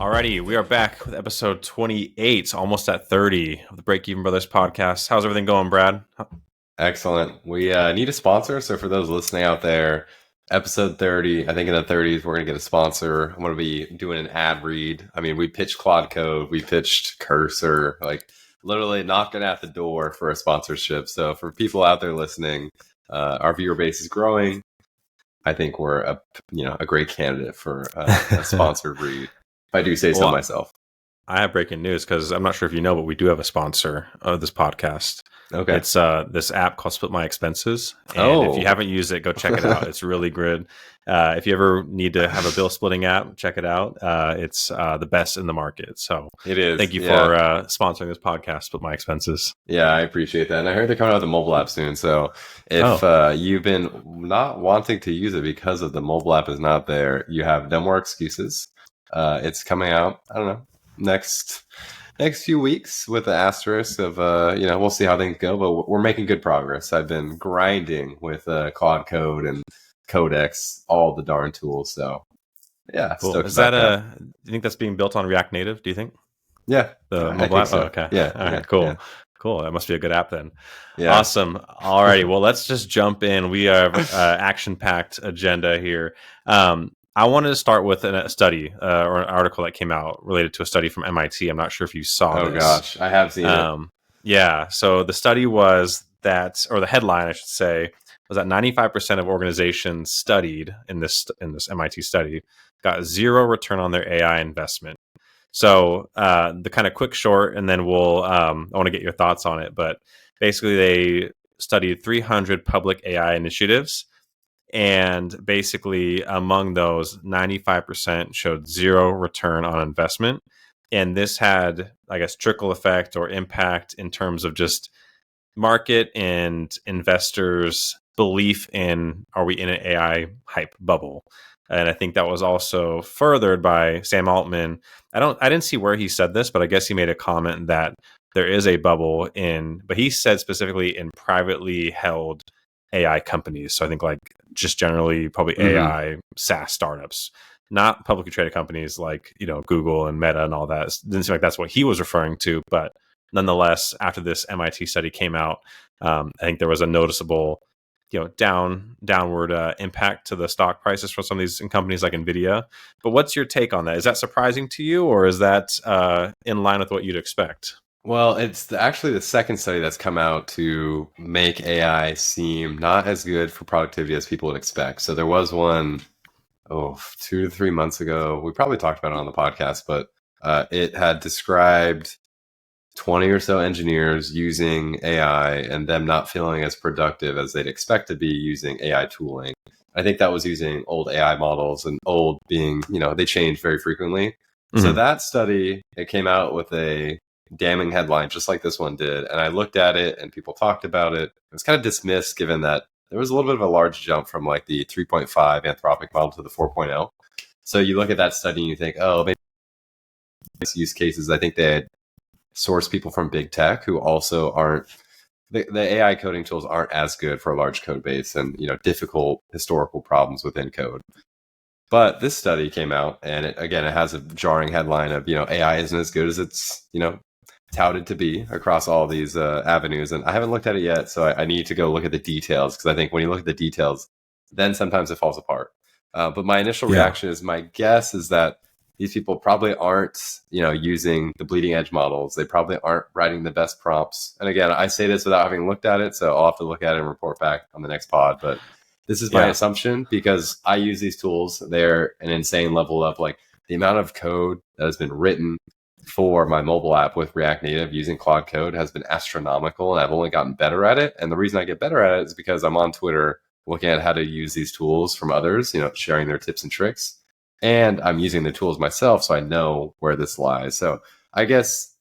Alrighty, we are back with episode 28, almost at 30 of the Break Even Brothers podcast. How's everything going, Brad? Excellent. We need a sponsor. So for those listening out there, episode 30, I think in the 30s, we're going to get a sponsor. I'm going to be doing an ad read. I mean, we pitched Claude Code, we pitched Cursor, like literally knocking at the door for a sponsorship. So for people out there listening, our viewer base is growing. I think we're a great candidate for a sponsored read. If I do say so myself. I have breaking news because I'm not sure if you know, but we do have a sponsor of this podcast. Okay. It's this app called Split My Expenses. And if you haven't used it, go check it out. It's really good. If you ever need to have a bill splitting app, check it out. It's the best in the market. So it is. Thank you for sponsoring this podcast, Split My Expenses. Yeah, I appreciate that. And I heard they're coming out with a mobile app soon. So if you've been not wanting to use it because of the mobile app is not there, you have no more excuses. It's coming out, I don't know, next few weeks with the asterisk of, we'll see how things go, but we're making good progress. I've been grinding with Claude Code and Codex, all the darn tools. So, yeah. Cool. Is that do you think that's being built on React Native? Do you think? Yeah. The mobile app? So. Oh, okay. Yeah. All right, yeah, cool. Yeah. Cool. That must be a good app then. Yeah. Awesome. All righty. Well, let's just jump in. We have an action-packed agenda here. I wanted to start with a study or an article that came out related to a study from MIT. I'm not sure if you saw this. Oh, gosh. I have seen it. Yeah. So the study was that, or the headline, I should say, was that 95% of organizations studied in this MIT study got zero return on their AI investment. So the kind of quick short, and then we'll I want to get your thoughts on it. But basically, they studied 300 public AI initiatives. And basically, among those, 95% showed zero return on investment. And this had, I guess, trickle effect or impact in terms of just market and investors' belief in, are we in an AI hype bubble? And I think that was also furthered by Sam Altman. I didn't see where he said this, but I guess he made a comment that there is a bubble but he said specifically in privately held AI companies. So I think like just generally probably AI SaaS startups, not publicly traded companies like, Google and Meta and all that. It didn't seem like that's what he was referring to. But nonetheless, after this MIT study came out, I think there was a noticeable, downward impact to the stock prices for some of these companies like NVIDIA. But what's your take on that? Is that surprising to you, or is that in line with what you'd expect? Well, it's actually the second study that's come out to make AI seem not as good for productivity as people would expect. So there was one, 2 to 3 months ago. We probably talked about it on the podcast, but it had described 20 or so engineers using AI and them not feeling as productive as they'd expect to be using AI tooling. I think that was using old AI models, and old being, they change very frequently. Mm-hmm. So that study, it came out with a damning headline, just like this one did. And I looked at it and people talked about it. It was kind of dismissed given that there was a little bit of a large jump from like the 3.5 Anthropic model to the 4.0. So you look at that study and you think, maybe these use cases, I think they had sourced people from big tech who also aren't, the AI coding tools aren't as good for a large code base and, difficult historical problems within code. But this study came out and it has a jarring headline of, AI isn't as good as it's, touted to be across all these avenues. And I haven't looked at it yet, so I need to go look at the details, because I think when you look at the details, then sometimes it falls apart. But my initial reaction is, my guess is that these people probably aren't, using the bleeding edge models. They probably aren't writing the best prompts. And again, I say this without having looked at it, so I'll have to look at it and report back on the next pod. But this is my assumption, because I use these tools. They're an insane level of like the amount of code that has been written for my mobile app with React Native using Claude Code has been astronomical, and I've only gotten better at it. And the reason I get better at it is because I'm on Twitter looking at how to use these tools from others, sharing their tips and tricks. And I'm using the tools myself, so I know where this lies. So I guess,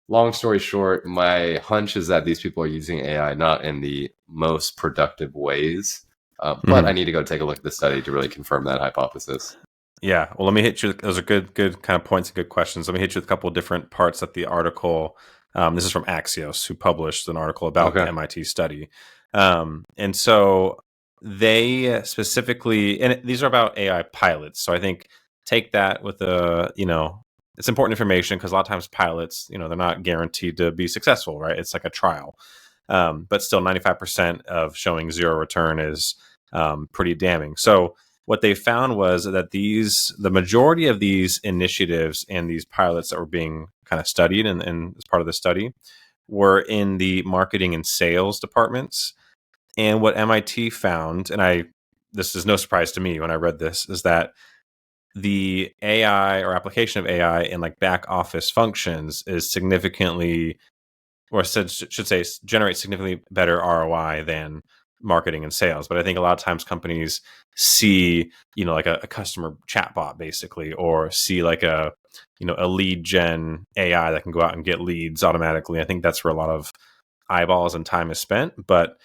long story short, my hunch is that these people are using AI not in the most productive ways. But I need to go take a look at the study to really confirm that hypothesis. Yeah, well, let me hit you. Those are good kind of points and good questions. Let me hit you with a couple of different parts of the article. This is from Axios, who published an article about the MIT study. And so they specifically, and these are about AI pilots. So I think take that with a, it's important information because a lot of times pilots, they're not guaranteed to be successful, right? It's like a trial. But still 95% of showing zero return is pretty damning. So what they found was that the majority of these initiatives and these pilots that were being kind of studied and as part of the study were in the marketing and sales departments. And what MIT found, and this is no surprise to me when I read this, is that the AI or application of AI in like back office functions is significantly, or should say, generates significantly better ROI than marketing and sales. But I think a lot of times companies see, like a customer chatbot basically, or see like a lead gen AI that can go out and get leads automatically. I think that's where a lot of eyeballs and time is spent. But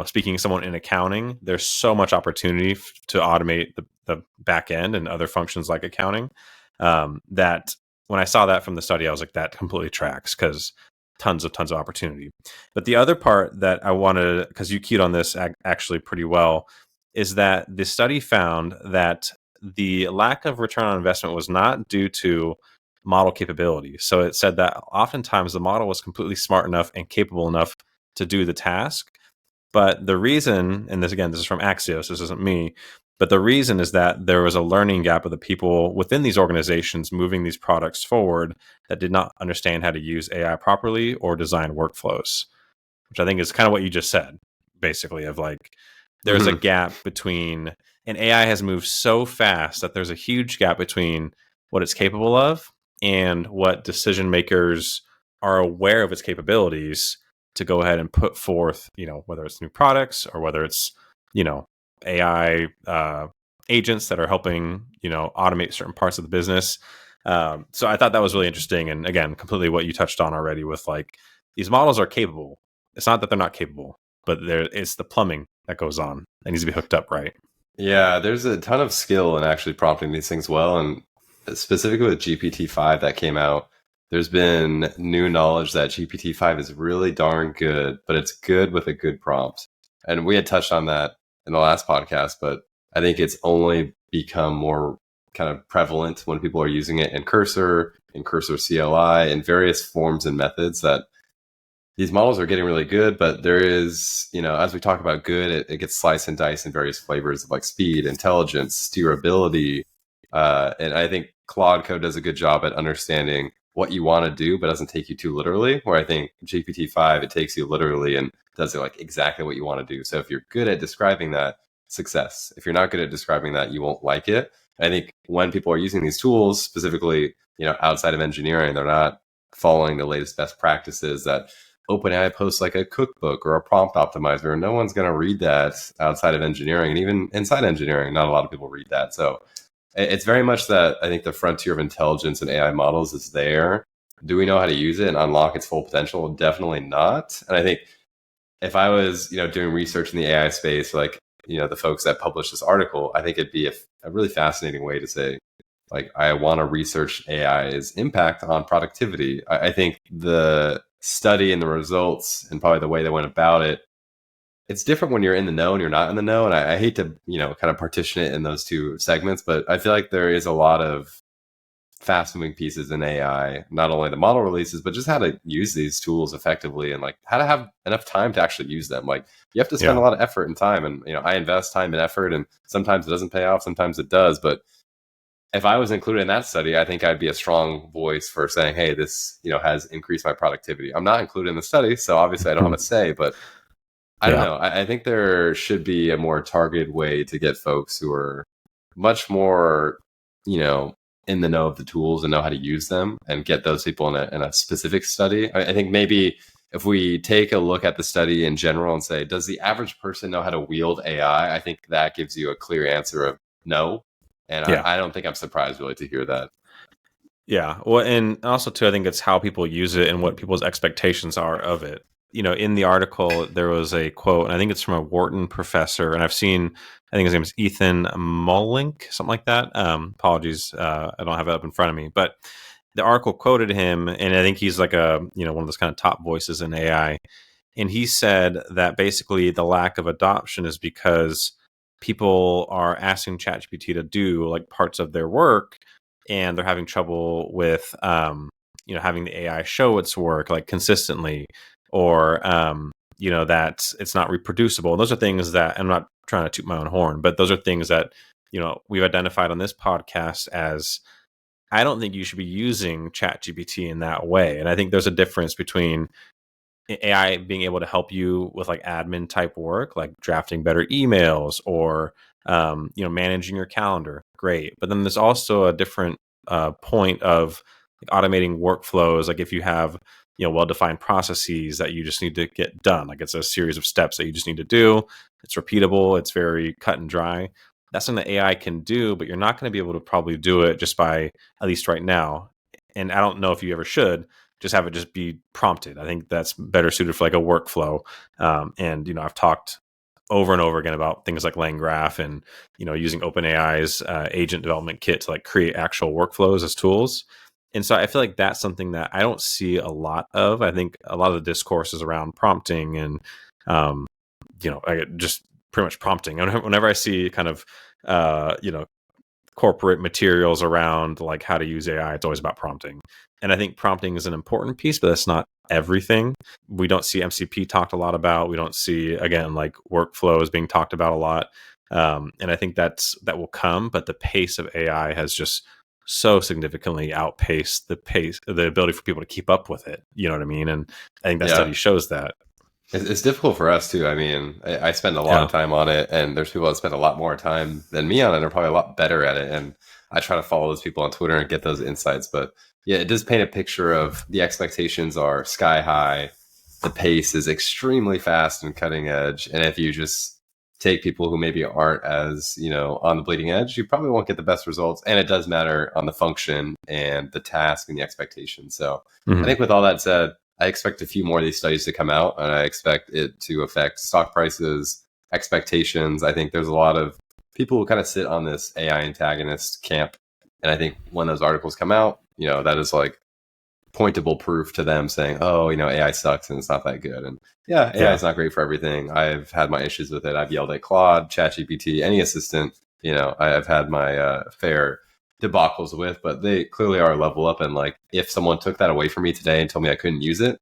speaking to someone in accounting, there's so much opportunity to automate the back end and other functions like accounting, that when I saw that from the study, I was like, that completely tracks, because tons of opportunity. But the other part that I wanted, because you keyed on this actually pretty well, is that the study found that the lack of return on investment was not due to model capability. So it said that oftentimes the model was completely smart enough and capable enough to do the task. But the reason, and this is from Axios, this isn't me, but the reason is that there was a learning gap of the people within these organizations moving these products forward that did not understand how to use AI properly or design workflows, which I think is kind of what you just said, basically, of like, there's a gap between, and AI has moved so fast that there's a huge gap between what it's capable of and what decision makers are aware of its capabilities to go ahead and put forth, whether it's new products or whether it's, AI agents that are helping, automate certain parts of the business. So I thought that was really interesting. And again, completely what you touched on already with like, these models are capable. It's not that they're not capable, but it's the plumbing that goes on. It needs to be hooked up right. Yeah, there's a ton of skill in actually prompting these things well. And specifically with GPT-5 that came out, there's been new knowledge that GPT-5 is really darn good, but it's good with a good prompt. And we had touched on that in the last podcast, but I think it's only become more kind of prevalent when people are using it in Cursor CLI, and various forms and methods that these models are getting really good. But there is, as we talk about good, it gets sliced and diced in various flavors of like speed, intelligence, steerability. And I think Claude Code does a good job at understanding what you want to do, but doesn't take you too literally. Where I think GPT-5, it takes you literally and does it like exactly what you want to do. So if you're good at describing that, success. If you're not good at describing that, you won't like it. I think when people are using these tools, specifically, outside of engineering, they're not following the latest best practices that OpenAI posts like a cookbook or a prompt optimizer. No one's going to read that outside of engineering, and even inside engineering, not a lot of people read that. So it's very much that I think the frontier of intelligence and AI models is there. Do we know how to use it and unlock its full potential? Definitely not. And I think if I was, doing research in the AI space, like, the folks that published this article, I think it'd be a really fascinating way to say, like, I want to research AI's impact on productivity. I think the study and the results and probably the way they went about it, it's different when you're in the know and you're not in the know. And I hate to, kind of partition it in those two segments, but I feel like there is a lot of fast moving pieces in AI, not only the model releases, but just how to use these tools effectively and like how to have enough time to actually use them. Like you have to spend a lot of effort and time, and, I invest time and effort, and sometimes it doesn't pay off, sometimes it does. But if I was included in that study, I think I'd be a strong voice for saying, hey, this, has increased my productivity. I'm not included in the study, so obviously I don't have a say, but I don't know. I think there should be a more targeted way to get folks who are much more, in the know of the tools and know how to use them, and get those people in a specific study. I think maybe if we take a look at the study in general and say, does the average person know how to wield AI? I think that gives you a clear answer of no. And I don't think I'm surprised really to hear that. Yeah. Well, and also too, I think it's how people use it and what people's expectations are of it. In the article, there was a quote, and I think it's from a Wharton professor, and I think his name is Ethan Mollink, something like that. Apologies, I don't have it up in front of me, but the article quoted him, and I think he's like one of those kind of top voices in AI. And he said that basically the lack of adoption is because people are asking ChatGPT to do like parts of their work, and they're having trouble with having the AI show its work like consistently, or that it's not reproducible. And those are things that, I'm not trying to toot my own horn, but those are things that we've identified on this podcast as, I don't think you should be using ChatGPT in that way. And I think there's a difference between AI being able to help you with like admin type work, like drafting better emails, or managing your calendar. Great, but then there's also a different point of like automating workflows. Like if you have well-defined processes that you just need to get done, like it's a series of steps that you just need to do. It's repeatable. It's very cut and dry. That's something that AI can do, but you're not going to be able to probably do it just by, at least right now. And I don't know if you ever should just have it just be prompted. I think that's better suited for like a workflow. And I've talked over and over again about things like LangGraph and using OpenAI's agent development kit to like create actual workflows as tools. And so I feel like that's something that I don't see a lot of. I think a lot of the discourse is around prompting and just pretty much prompting. And whenever I see kind of corporate materials around like how to use AI, it's always about prompting. And I think prompting is an important piece, but that's not everything. We don't see MCP talked a lot about. We don't see, again, like workflows being talked about a lot. And I think that will come, but the pace of AI has just so significantly outpaced the ability for people to keep up with it. You know what I mean? And I think that study shows that. It's difficult for us too. I mean, I spend a lot of time on it, and there's people that spend a lot more time than me on it and are probably a lot better at it. And I try to follow those people on Twitter and get those insights. But yeah, it does paint a picture of the expectations are sky high. The pace is extremely fast and cutting edge. And if you just take people who maybe aren't as, on the bleeding edge, you probably won't get the best results. And it does matter on the function and the task and the expectation. So I think with all that said, I expect a few more of these studies to come out, and I expect it to affect stock prices, expectations. I think there's a lot of people who kind of sit on this AI antagonist camp. And I think when those articles come out, that is like pointable proof to them saying, oh, AI sucks and it's not that good. And AI is not great for everything. I've had my issues with it. I've yelled at Claude, ChatGPT, any assistant, I've had my fair debacles with, but they clearly are a level up. And like, if someone took that away from me today and told me I couldn't use it,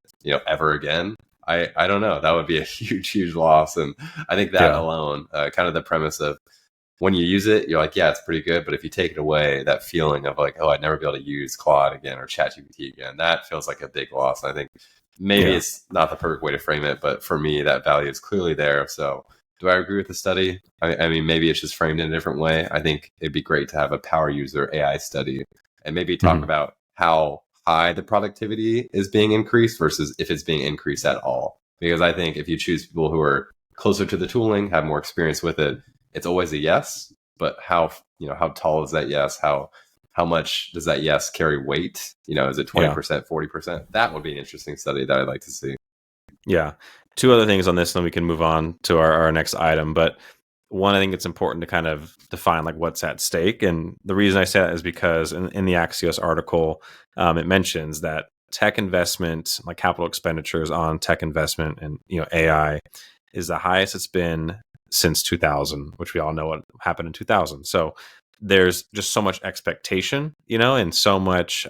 ever again, I don't know. That would be a huge loss. And I think that alone, kind of the premise of when you use it, you're like, yeah, it's pretty good. But if you take it away, that feeling of like, oh, I'd never be able to use Claude again or ChatGPT again, that feels like a big loss. And I think maybe it's not the perfect way to frame it, but for me, that value is clearly there. So do I agree with the study? I mean, maybe it's just framed in a different way. I think it'd be great to have a power user AI study and maybe talk about how high the productivity is being increased versus if it's being increased at all. Because I think if you choose people who are closer to the tooling, have more experience with it, it's always a yes. But how tall is that yes? How much does that yes carry weight? Is it 20%, 40%? That would be an interesting study that I'd like to see. Yeah. Two other things on this, and then we can move on to our next item. But one, I think it's important to kind of define like what's at stake. And the reason I say that is because in the Axios article, it mentions that tech investment, like capital expenditures on tech investment and AI, is the highest it's been since 2000, which we all know what happened in 2000. So there's just so much expectation, and so much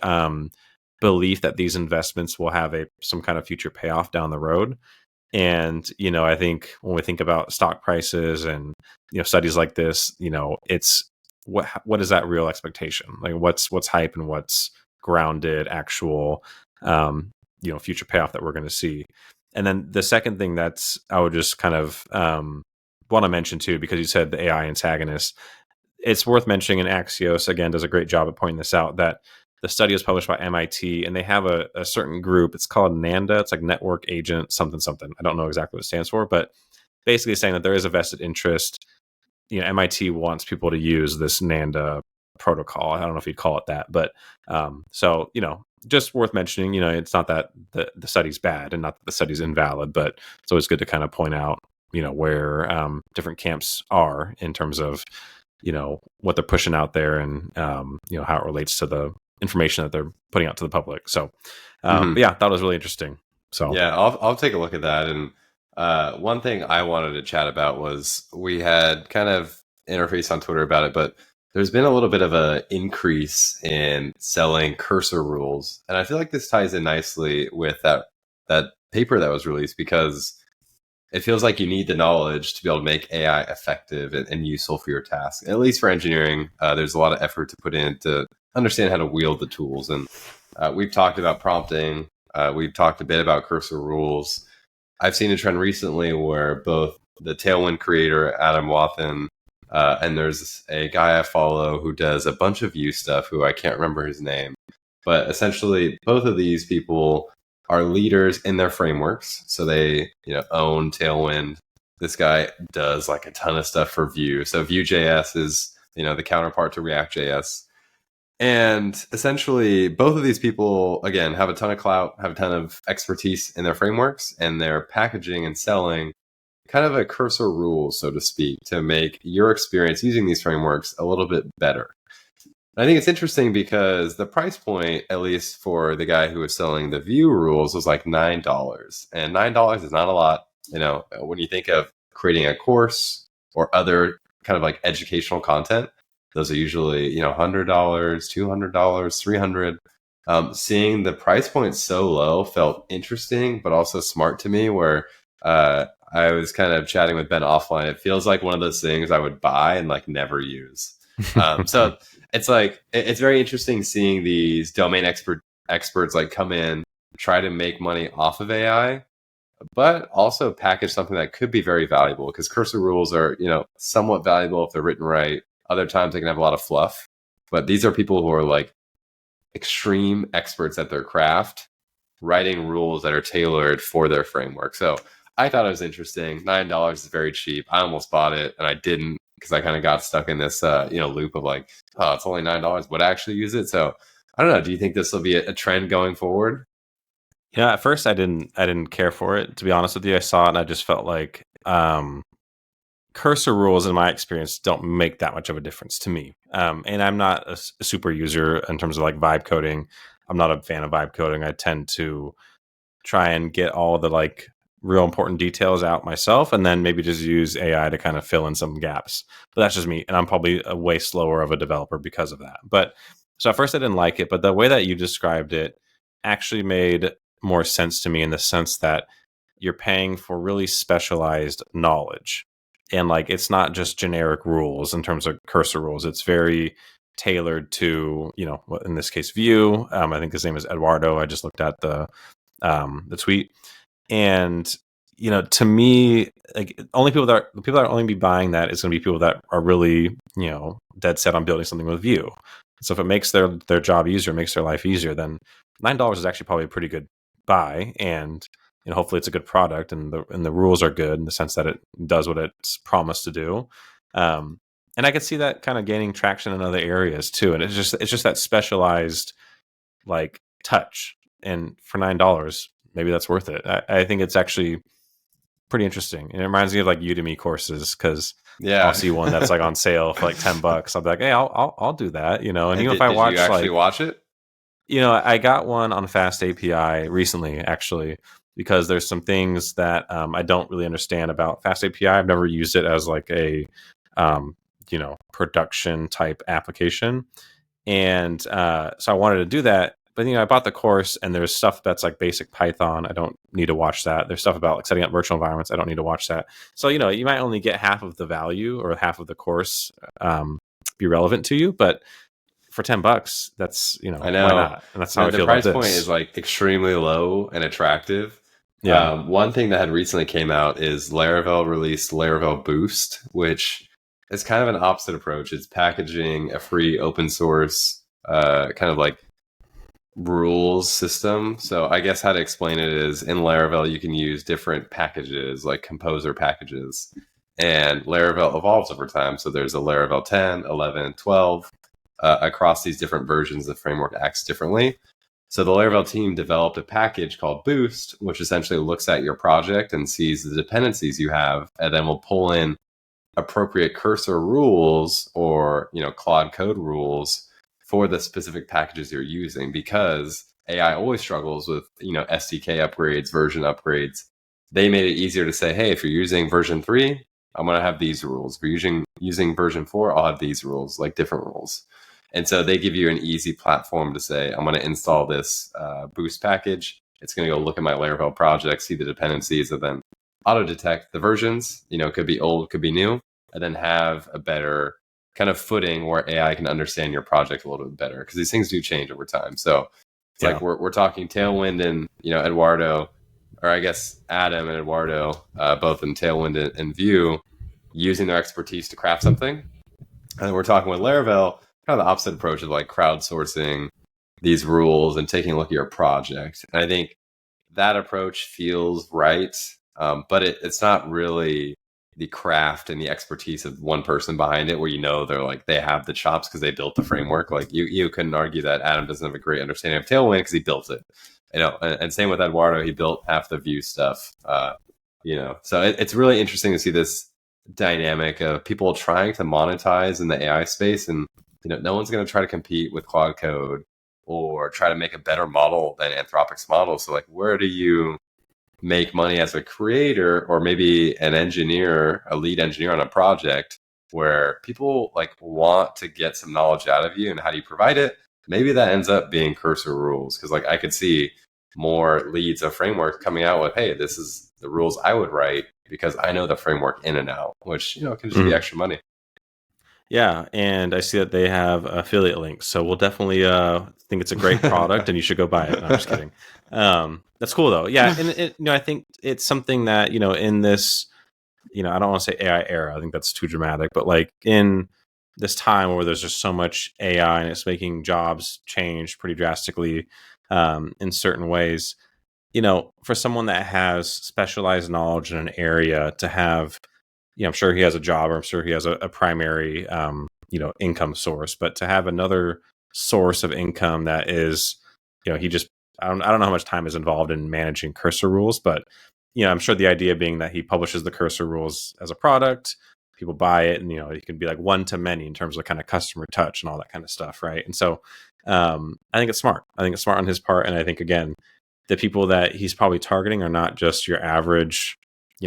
belief that these investments will have some kind of future payoff down the road. And I think when we think about stock prices and studies like this, it's what is that real expectation? Like what's hype and what's grounded actual future payoff that we're going to see. And then the second thing I would just kind of want to mention too, because you said the AI antagonist, it's worth mentioning, and Axios again does a great job at pointing this out, that the study was published by MIT, and they have a certain group. It's called NANDA. It's like Network Agent something. I don't know exactly what it stands for, but basically saying that there is a vested interest. MIT wants people to use this NANDA protocol. I don't know if you'd call it that, but so just worth mentioning. It's not that the study's bad and not that the study's invalid, but it's always good to kind of point out where different camps are in terms of what they're pushing out there and how it relates to the information that they're putting out to the public. So but yeah, that was really interesting. So yeah, I'll take a look at that. And one thing I wanted to chat about was we had kind of interfaced on Twitter about it, but there's been a little bit of an increase in selling cursor rules. And I feel like this ties in nicely with that paper that was released, because it feels like you need the knowledge to be able to make AI effective and useful for your task. At least for engineering, there's a lot of effort to put in to understand how to wield the tools. And we've talked about prompting. We've talked a bit about cursor rules. I've seen a trend recently where both the Tailwind creator, Adam Wathan, and there's a guy I follow who does a bunch of Vue stuff, who I can't remember his name. But essentially, both of these people are leaders in their frameworks. So they, own Tailwind. This guy does like a ton of stuff for Vue. So Vue.js is, the counterpart to React.js. And essentially, both of these people, again, have a ton of clout, have a ton of expertise in their frameworks, and they're packaging and selling kind of a cursor rule, so to speak, to make your experience using these frameworks a little bit better. I think it's interesting because the price point, at least for the guy who was selling the Vue rules, was like $9. And $9 is not a lot. When you think of creating a course or other kind of like educational content, those are usually, $100, $200, $300. Seeing the price point so low felt interesting, but also smart to me, where I was kind of chatting with Ben offline. It feels like one of those things I would buy and like never use. So it's like, it's very interesting seeing these domain experts like come in, try to make money off of AI, but also package something that could be very valuable, because cursor rules are, somewhat valuable if they're written right. Other times they can have a lot of fluff, but these are people who are like extreme experts at their craft, writing rules that are tailored for their framework. So I thought it was interesting. $9 is very cheap. I almost bought it and I didn't, because I kind of got stuck in this loop of like, oh, it's only $9. Would I actually use it? So I don't know. Do you think this will be a trend going forward? Yeah, at first I didn't care for it, to be honest with you. I saw it and I just felt like cursor rules, in my experience, don't make that much of a difference to me. And I'm not a super user in terms of like vibe coding. I'm not a fan of vibe coding. I tend to try and get all the like real important details out myself, and then maybe just use AI to kind of fill in some gaps. But that's just me, and I'm probably a way slower of a developer because of that. But so at first I didn't like it, but the way that you described it actually made more sense to me, in the sense that you're paying for really specialized knowledge. And like, it's not just generic rules in terms of cursor rules. It's very tailored to, in this case, Vue. I think his name is Eduardo. I just looked at the tweet. And, to me, like, the people that are only be buying that is going to be people that are really, dead set on building something with Vue. So if it makes their job easier, makes their life easier, then $9 is actually probably a pretty good buy. And hopefully it's a good product, and the rules are good in the sense that it does what it's promised to do. And I could see that kind of gaining traction in other areas too. And it's just that specialized like touch. And for $9, maybe that's worth it. I think it's actually pretty interesting. And it reminds me of like Udemy courses, because I'll see one that's like on sale for like $10. I'll be like, hey, I'll do that. And even if I watch, did you actually watch it? I got one on Fast API recently, actually, because there's some things that I don't really understand about Fast API. I've never used it as like a production type application, and so I wanted to do that. But I bought the course, and there's stuff that's like basic Python. I don't need to watch that. There's stuff about like setting up virtual environments. I don't need to watch that. So you might only get half of the value, or half of the course be relevant to you, but for $10, that's I know. Why not? And that's how I feel about this. The price point is like extremely low and attractive. Yeah. One thing that had recently came out is Laravel released Laravel Boost, which is kind of an opposite approach. It's packaging a free open source kind of like rules system. So I guess how to explain it is, in Laravel you can use different packages, like composer packages, and Laravel evolves over time. So there's a Laravel 10, 11, 12. Across these different versions, the framework acts differently. So the Laravel team developed a package called Boost, which essentially looks at your project and sees the dependencies you have, and then will pull in appropriate cursor rules or Claude code rules for the specific packages you're using, because AI always struggles with SDK upgrades, version upgrades. They made it easier to say, hey, if you're using version 3, I'm going to have these rules. If you're using version 4, I'll have these rules, like different rules. And so they give you an easy platform to say, I'm going to install this boost package. It's going to go look at my Laravel project, see the dependencies, and then auto detect the versions. Could be old, could be new, and then have a better kind of footing where AI can understand your project a little bit better, because these things do change over time. So it's like we're talking Tailwind and Eduardo, or I guess Adam and Eduardo, both in Tailwind and Vue, using their expertise to craft something. And we're talking with Laravel, kind of the opposite approach of like crowdsourcing these rules and taking a look at your project. And I think that approach feels right, but it's not really the craft and the expertise of one person behind it, where they're like, they have the chops because they built the framework. Like you couldn't argue that Adam doesn't have a great understanding of Tailwind because he built it. And same with Eduardo, he built half the Vue stuff. So it's really interesting to see this dynamic of people trying to monetize in the AI space, and no one's going to try to compete with Claude Code or try to make a better model than Anthropic's model. So like, where do you make money as a creator, or maybe an engineer, a lead engineer on a project, where people like want to get some knowledge out of you, and how do you provide it? Maybe that ends up being cursor rules, because like I could see more leads of frameworks coming out with, hey, this is the rules I would write because I know the framework in and out, which can just be extra money. Yeah, and I see that they have affiliate links, so we'll definitely think it's a great product, and you should go buy it. No, I'm just kidding. That's cool though. Yeah, and I think it's something that in this, I don't want to say AI era. I think that's too dramatic, but like in this time where there's just so much AI and it's making jobs change pretty drastically in certain ways. For someone that has specialized knowledge in an area to have, I'm sure he has a job, or I'm sure he has a primary, income source, but to have another source of income that is, he just, I don't know how much time is involved in managing cursor rules, but, I'm sure the idea being that he publishes the cursor rules as a product, people buy it, and, it can be like one to many in terms of kind of customer touch and all that kind of stuff. Right. And so I think it's smart. I think it's smart on his part. And I think, again, the people that he's probably targeting are not just your average,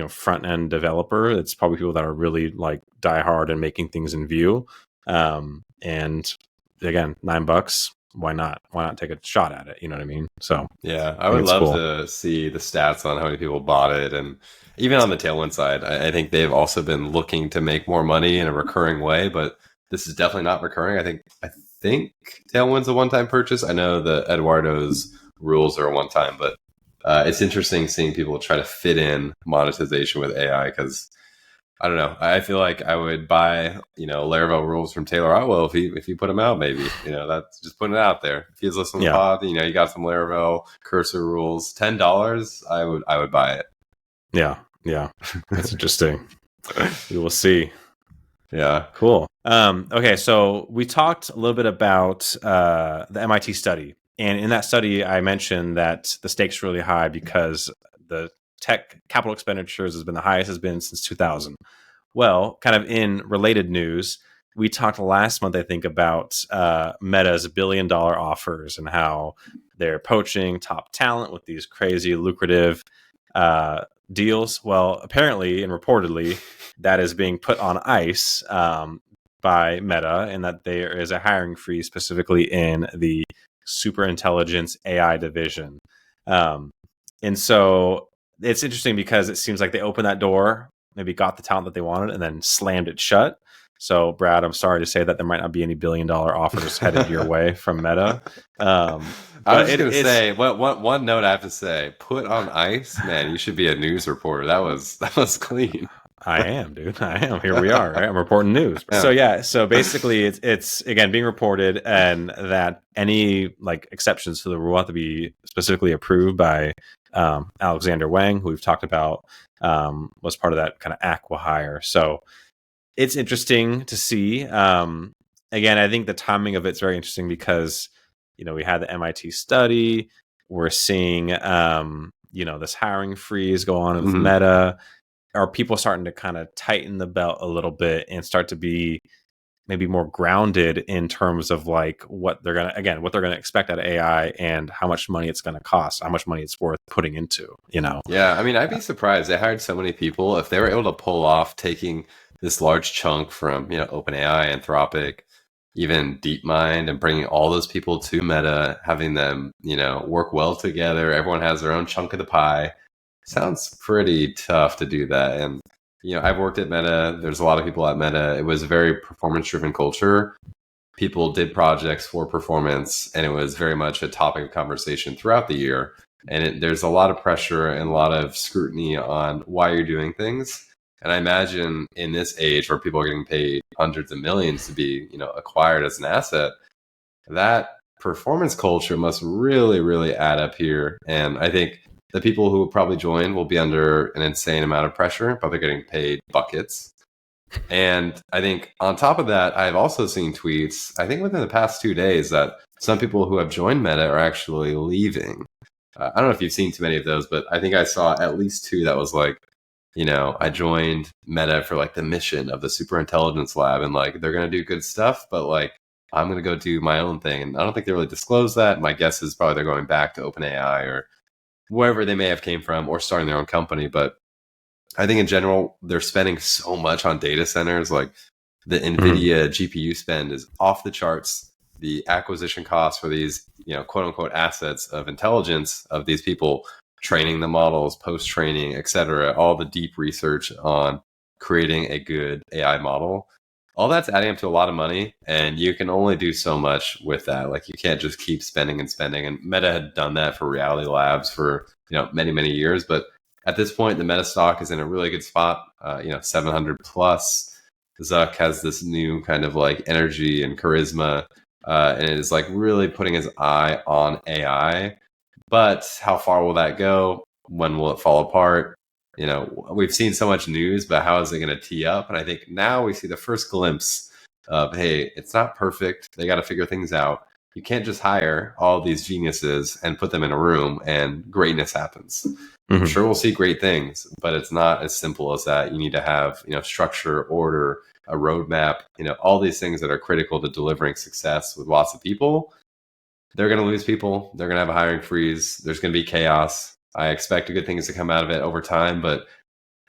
front end developer. It's probably people that are really like die hard and making things in Vue. And again, $9, why not? Why not take a shot at it? You know what I mean? So yeah, I would love to see the stats on how many people bought it, and even on the Tailwind side, I think they've also been looking to make more money in a recurring way, but this is definitely not recurring. I think Tailwind's a one-time purchase. I know the Eduardo's rules are a one-time, but it's interesting seeing people try to fit in monetization with AI, because I don't know. I feel like I would buy, Laravel rules from Taylor Otwell if he put them out. Maybe that's just putting it out there. If he's listening to the pod, you got some Laravel cursor rules, $10. I would buy it. Yeah, that's interesting. We will see. Yeah, cool. Okay, so we talked a little bit about the MIT study. And in that study, I mentioned that the stakes are really high because the tech capital expenditures has been the highest has been since 2000. Well, kind of in related news, we talked last month, I think, about Meta's $1 billion offers and how they're poaching top talent with these crazy lucrative deals. Well, apparently and reportedly, that is being put on ice by Meta, and that there is a hiring freeze specifically in the super intelligence AI division. And so it's interesting because it seems like they opened that door, maybe got the talent that they wanted, and then slammed it shut. So, Brad, I'm sorry to say that there might not be any $1 billion offers headed your way from Meta. I was just going to say, one note I have to say, put on ice, man, you should be a news reporter. That was clean. I am, dude. I am. Here we are. Right? I'm reporting news. Yeah. So basically, it's again being reported, and that any like exceptions to the rule have to be specifically approved by Alexander Wang, who we've talked about, was part of that kind of acqui-hire. So it's interesting to see. Again, I think the timing of it's very interesting because we had the MIT study. We're seeing this hiring freeze go on with Meta. Are people starting to kind of tighten the belt a little bit and start to be maybe more grounded in terms of like what they're gonna expect out of AI and how much money it's gonna cost, how much money it's worth putting into, you know. Yeah, I mean, I'd be surprised. They hired so many people. If they were able to pull off taking this large chunk from, OpenAI, Anthropic, even DeepMind, and bringing all those people to Meta, having them, work well together. Everyone has their own chunk of the pie. Sounds pretty tough to do that. And, I've worked at Meta. There's a lot of people at Meta. It was a very performance-driven culture. People did projects for performance, and it was very much a topic of conversation throughout the year. And there's a lot of pressure and a lot of scrutiny on why you're doing things. And I imagine in this age where people are getting paid hundreds of millions to be, acquired as an asset, that performance culture must really, really add up here. And I think the people who will probably join will be under an insane amount of pressure, but they're getting paid buckets. And I think on top of that, I've also seen tweets, I think within the past 2 days, that some people who have joined Meta are actually leaving. I don't know if you've seen too many of those, but I think I saw at least two that was like, I joined Meta for like the mission of the super intelligence lab, and like they're going to do good stuff, but like I'm going to go do my own thing. And I don't think they really disclose that. My guess is probably they're going back to OpenAI or wherever they may have came from or starting their own company. But I think in general, they're spending so much on data centers. Like the NVIDIA GPU spend is off the charts. The acquisition costs for these, quote unquote assets of intelligence of these people training the models, post-training, et cetera, all the deep research on creating a good AI model, all that's adding up to a lot of money. And you can only do so much with that. Like you can't just keep spending and spending. And Meta had done that for Reality Labs for, many, many years. But at this point, the Meta stock is in a really good spot, 700 plus. Zuck has this new kind of like energy and charisma, and it is like really putting his eye on AI. But how far will that go? When will it fall apart? We've seen so much news, but how is it going to tee up? And I think now we see the first glimpse of, hey, it's not perfect. They got to figure things out. You can't just hire all these geniuses and put them in a room and greatness happens. I'm sure we'll see great things, but it's not as simple as that. You need to have, structure, order, a roadmap, all these things that are critical to delivering success with lots of people. They're going to lose people. They're going to have a hiring freeze. There's going to be chaos. I expect good things to come out of it over time, but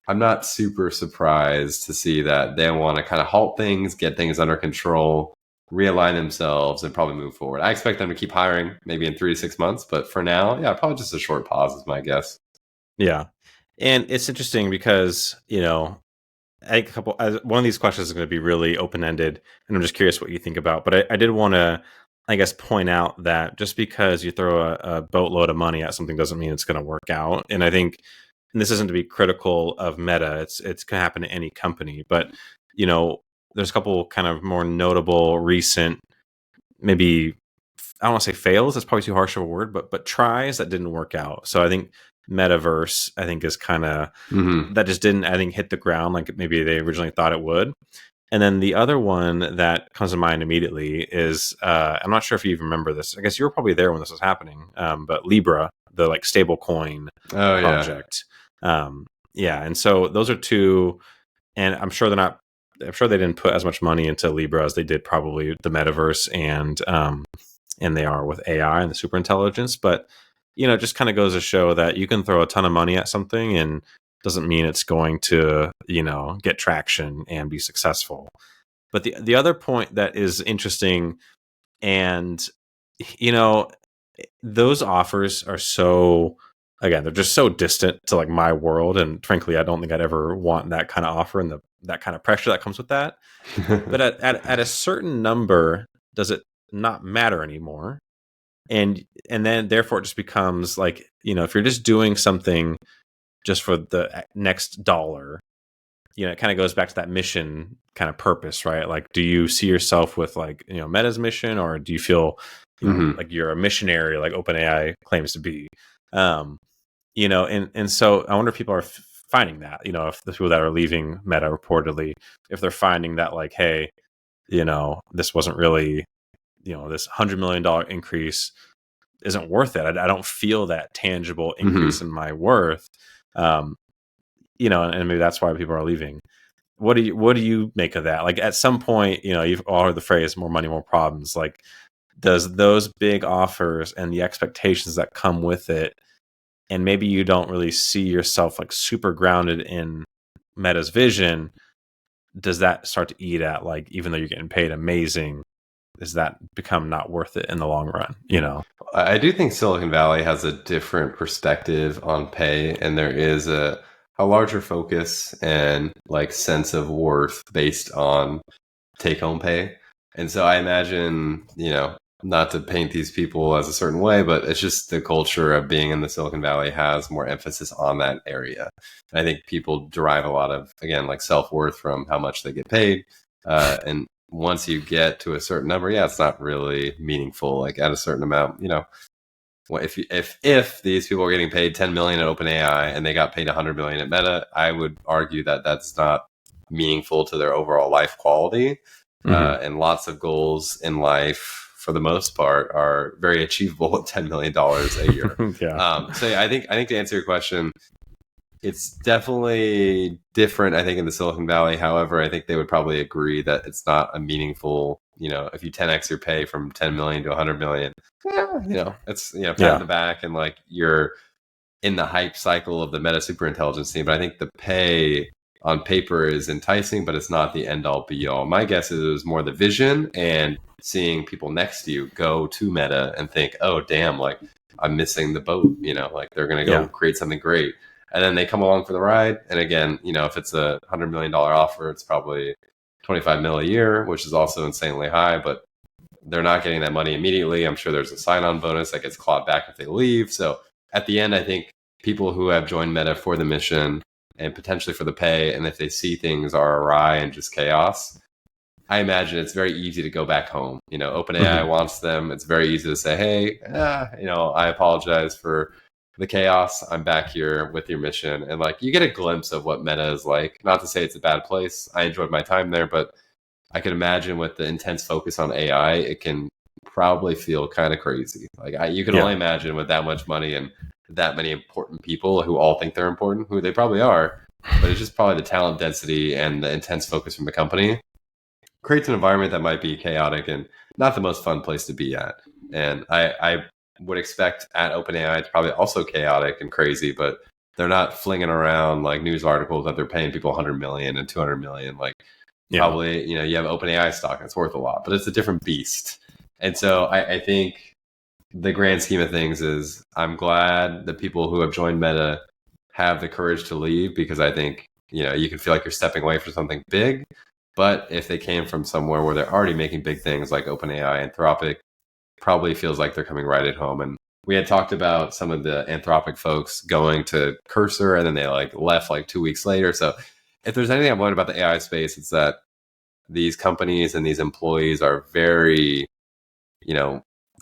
I'm not super surprised to see that they want to kind of halt things, get things under control, realign themselves, and probably move forward. I expect them to keep hiring maybe in 3 to 6 months, but for now, yeah, probably just a short pause is my guess. Yeah. And it's interesting because, I think one of these questions is going to be really open-ended, and I'm just curious what you think about. But I did want to, I guess, point out that just because you throw a boatload of money at something doesn't mean it's going to work out. And I think, and this isn't to be critical of Meta, it's going to happen to any company. But, there's a couple kind of more notable recent, maybe, I don't want to say fails, that's probably too harsh of a word, but tries that didn't work out. So I think Metaverse, I think, is kind of, that just didn't, I think, hit the ground like maybe they originally thought it would. And then the other one that comes to mind immediately is, I'm not sure if you even remember this. I guess you were probably there when this was happening. But Libra, the like stable coin project. Yeah. And so those are two, and I'm sure they didn't put as much money into Libra as they did probably the metaverse and they are with AI and the super intelligence. But, it just kind of goes to show that you can throw a ton of money at something and doesn't mean it's going to, get traction and be successful. But the other point that is interesting, and, those offers are so, again, they're just so distant to like my world. And frankly, I don't think I'd ever want that kind of offer and that kind of pressure that comes with that. But at a certain number, does it not matter anymore? And then therefore it just becomes like, if you're just doing something just for the next dollar, it kind of goes back to that mission kind of purpose, right? Like, do you see yourself with like, Meta's mission, or do you feel like you're a missionary like OpenAI claims to be? And so I wonder if people are finding that, if the people that are leaving Meta reportedly, if they're finding that like, hey, this wasn't really, this $100 million increase isn't worth it. I don't feel that tangible increase in my worth. And maybe that's why people are leaving. what do you make of that? Like at some point, you've all heard the phrase "more money, more problems." Like, does those big offers and the expectations that come with it, and maybe you don't really see yourself like super grounded in Meta's vision, does that start to eat at, like, even though you're getting paid amazing, does that become not worth it in the long run? I do think Silicon Valley has a different perspective on pay, and there is a larger focus and like sense of worth based on take home pay. And so I imagine, not to paint these people as a certain way, but it's just the culture of being in the Silicon Valley has more emphasis on that area. And I think people derive a lot of, again, like self-worth from how much they get paid. And once you get to a certain number, it's not really meaningful. Like at a certain amount, if these people are getting paid 10 million at OpenAI and they got paid 100 million at Meta, I would argue that that's not meaningful to their overall life quality. And lots of goals in life, for the most part, are very achievable with $10 million a year. So I think to answer your question, it's definitely different, I think, in the Silicon Valley. However, I think they would probably agree that it's not a meaningful, if you 10x your pay from 10 million to 100 million, it's, pat in the back, and like you're in the hype cycle of the Meta superintelligence team. But I think the pay on paper is enticing, but it's not the end all be all. My guess is it was more the vision and seeing people next to you go to Meta and think, oh, damn, like I'm missing the boat, like they're going to go create something great. And then they come along for the ride. And again, if it's a $100 million offer, it's probably 25 mil a year, which is also insanely high, but they're not getting that money immediately. I'm sure there's a sign-on bonus that gets clawed back if they leave. So at the end, I think people who have joined Meta for the mission and potentially for the pay, and if they see things are awry and just chaos, I imagine it's very easy to go back home. OpenAI wants them. It's very easy to say, hey, I apologize for the chaos. I'm back here with your mission. And like you get a glimpse of what Meta is like. Not to say it's a bad place. I enjoyed my time there, but I can imagine with the intense focus on AI, it can probably feel kind of crazy. Like you can only imagine with that much money and that many important people who all think they're important, who they probably are, but it's just probably the talent density and the intense focus from the company creates an environment that might be chaotic and not the most fun place to be at. And I would expect at OpenAI it's probably also chaotic and crazy, but they're not flinging around like news articles that they're paying people 100 million and 200 million. Like probably, you have OpenAI stock that's worth a lot, but it's a different beast. And so I think the grand scheme of things is I'm glad the people who have joined Meta have the courage to leave, because I think, you can feel like you're stepping away from something big. But if they came from somewhere where they're already making big things like OpenAI, Anthropic, probably feels like they're coming right at home. And we had talked about some of the Anthropic folks going to Cursor, and then they like left like 2 weeks later. So if there's anything I've learned about the AI space, it's that these companies and these employees are very,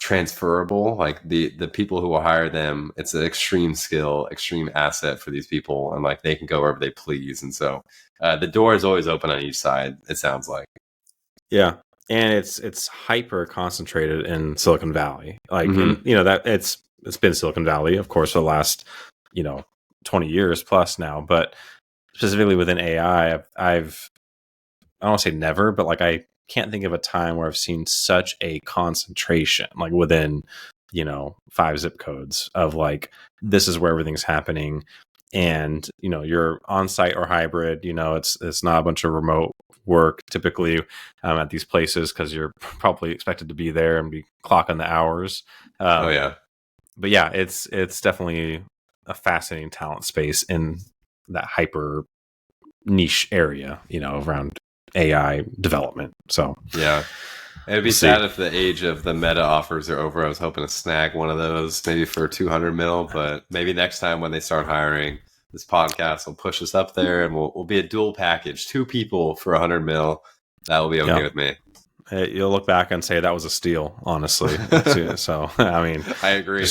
transferable. Like the people who will hire them, it's an extreme skill, extreme asset for these people, and like they can go wherever they please. And so the door is always open on each side, it sounds like. Yeah. And it's hyper concentrated in Silicon Valley. Like, and, that it's been Silicon Valley, of course, for the last, 20 years plus now, but specifically within AI, I don't want to say never, but like I can't think of a time where I've seen such a concentration, like within, 5 zip codes of like, this is where everything's happening. And, you're on site or hybrid, it's not a bunch of remote work typically at these places, because you're probably expected to be there and be clocking the hours. But yeah, it's definitely a fascinating talent space in that hyper niche area, around AI development. So yeah, it'd be sad if the age of the Meta offers are over. I was hoping to snag one of those maybe for 200 mil, but maybe next time when they start hiring, this podcast will push us up there, and we'll be a dual package, 2 people for 100 mil. That will be okay with me. You'll look back and say that was a steal, honestly. So I mean, I agree.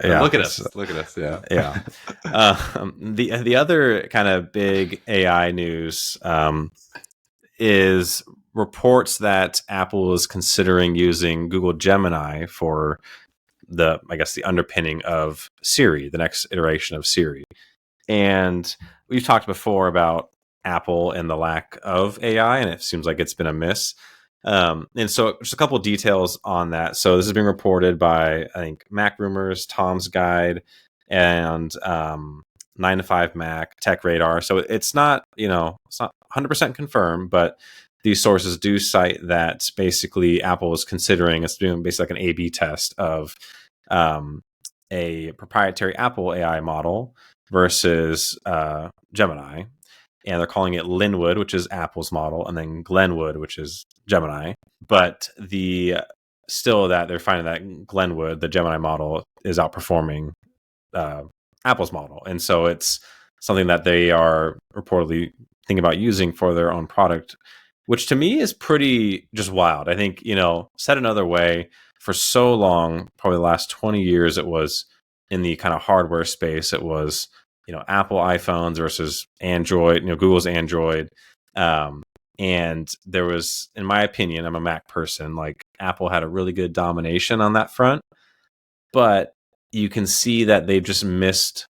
Look at us. Look at us. Yeah. The other kind of big AI news is reports that Apple is considering using Google Gemini for the underpinning of Siri, the next iteration of Siri. And we've talked before about Apple and the lack of AI, and it seems like it's been a miss. And so just a couple of details on that. So this is being reported by, I think, Mac Rumors, Tom's Guide, and 9 to 5 Mac, Tech Radar. So it's not, it's not 100% confirmed, but these sources do cite that basically Apple is considering, it's doing basically like an A/B test of a proprietary Apple AI model versus Gemini. And they're calling it Linwood, which is Apple's model, and then Glenwood, which is Gemini. But still that they're finding that Glenwood, the Gemini model, is outperforming Apple's model. And so it's something that they are reportedly thinking about using for their own product, which to me is pretty just wild. I think, said another way, for so long, probably the last 20 years, it was in the kind of hardware space. It was, Apple iPhones versus Android, Google's Android. And there was, in my opinion, I'm a Mac person, like Apple had a really good domination on that front. But you can see that they've just missed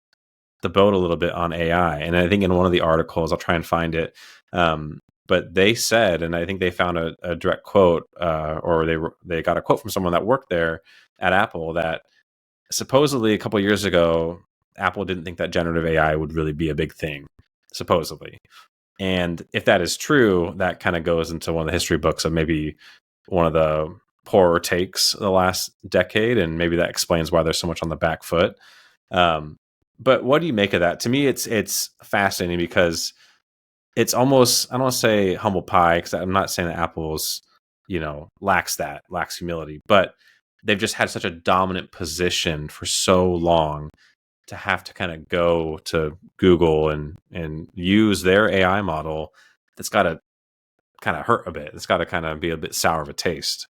the boat a little bit on AI. And I think in one of the articles, I'll try and find it, but they said, and I think they found a direct quote, or they got a quote from someone that worked there at Apple, that supposedly a couple of years ago, Apple didn't think that generative AI would really be a big thing, supposedly. And if that is true, that kind of goes into one of the history books of maybe one of the poorer takes the last decade, and maybe that explains why there's so much on the back foot. But what do you make of that? To me, it's fascinating because it's almost, I don't want to say humble pie, because I'm not saying that Apple's, lacks humility, but they've just had such a dominant position for so long to have to kind of go to Google and use their AI model. That's got to kind of hurt a bit. It's got to kind of be a bit sour of a taste.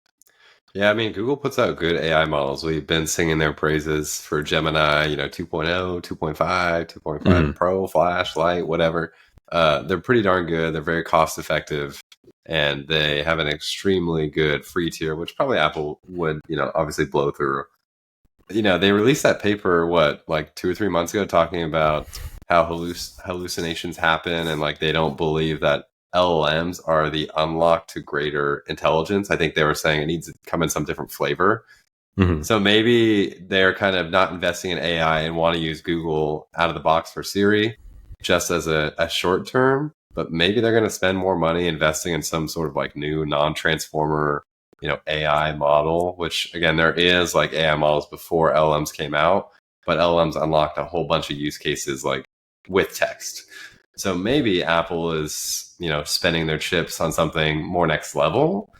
Yeah, I mean, Google puts out good AI models. We've been singing their praises for Gemini, 2.0, 2.5, 2.5 Mhm. Pro, Flash, Lite, whatever. They're pretty darn good. They're very cost effective, and they have an extremely good free tier, which probably Apple would, obviously blow through. They released that paper, like 2 or 3 months ago, talking about how hallucinations happen, and like they don't believe that LLMs are the unlock to greater intelligence. I think they were saying it needs to come in some different flavor. Mhm. So maybe they're kind of not investing in AI and want to use Google out of the box for Siri just as a short term, but maybe they're going to spend more money investing in some sort of like new non-transformer, AI model, which again, there is like AI models before LLMs came out, but LLMs unlocked a whole bunch of use cases like with text. So maybe Apple is, spending their chips on something more next level.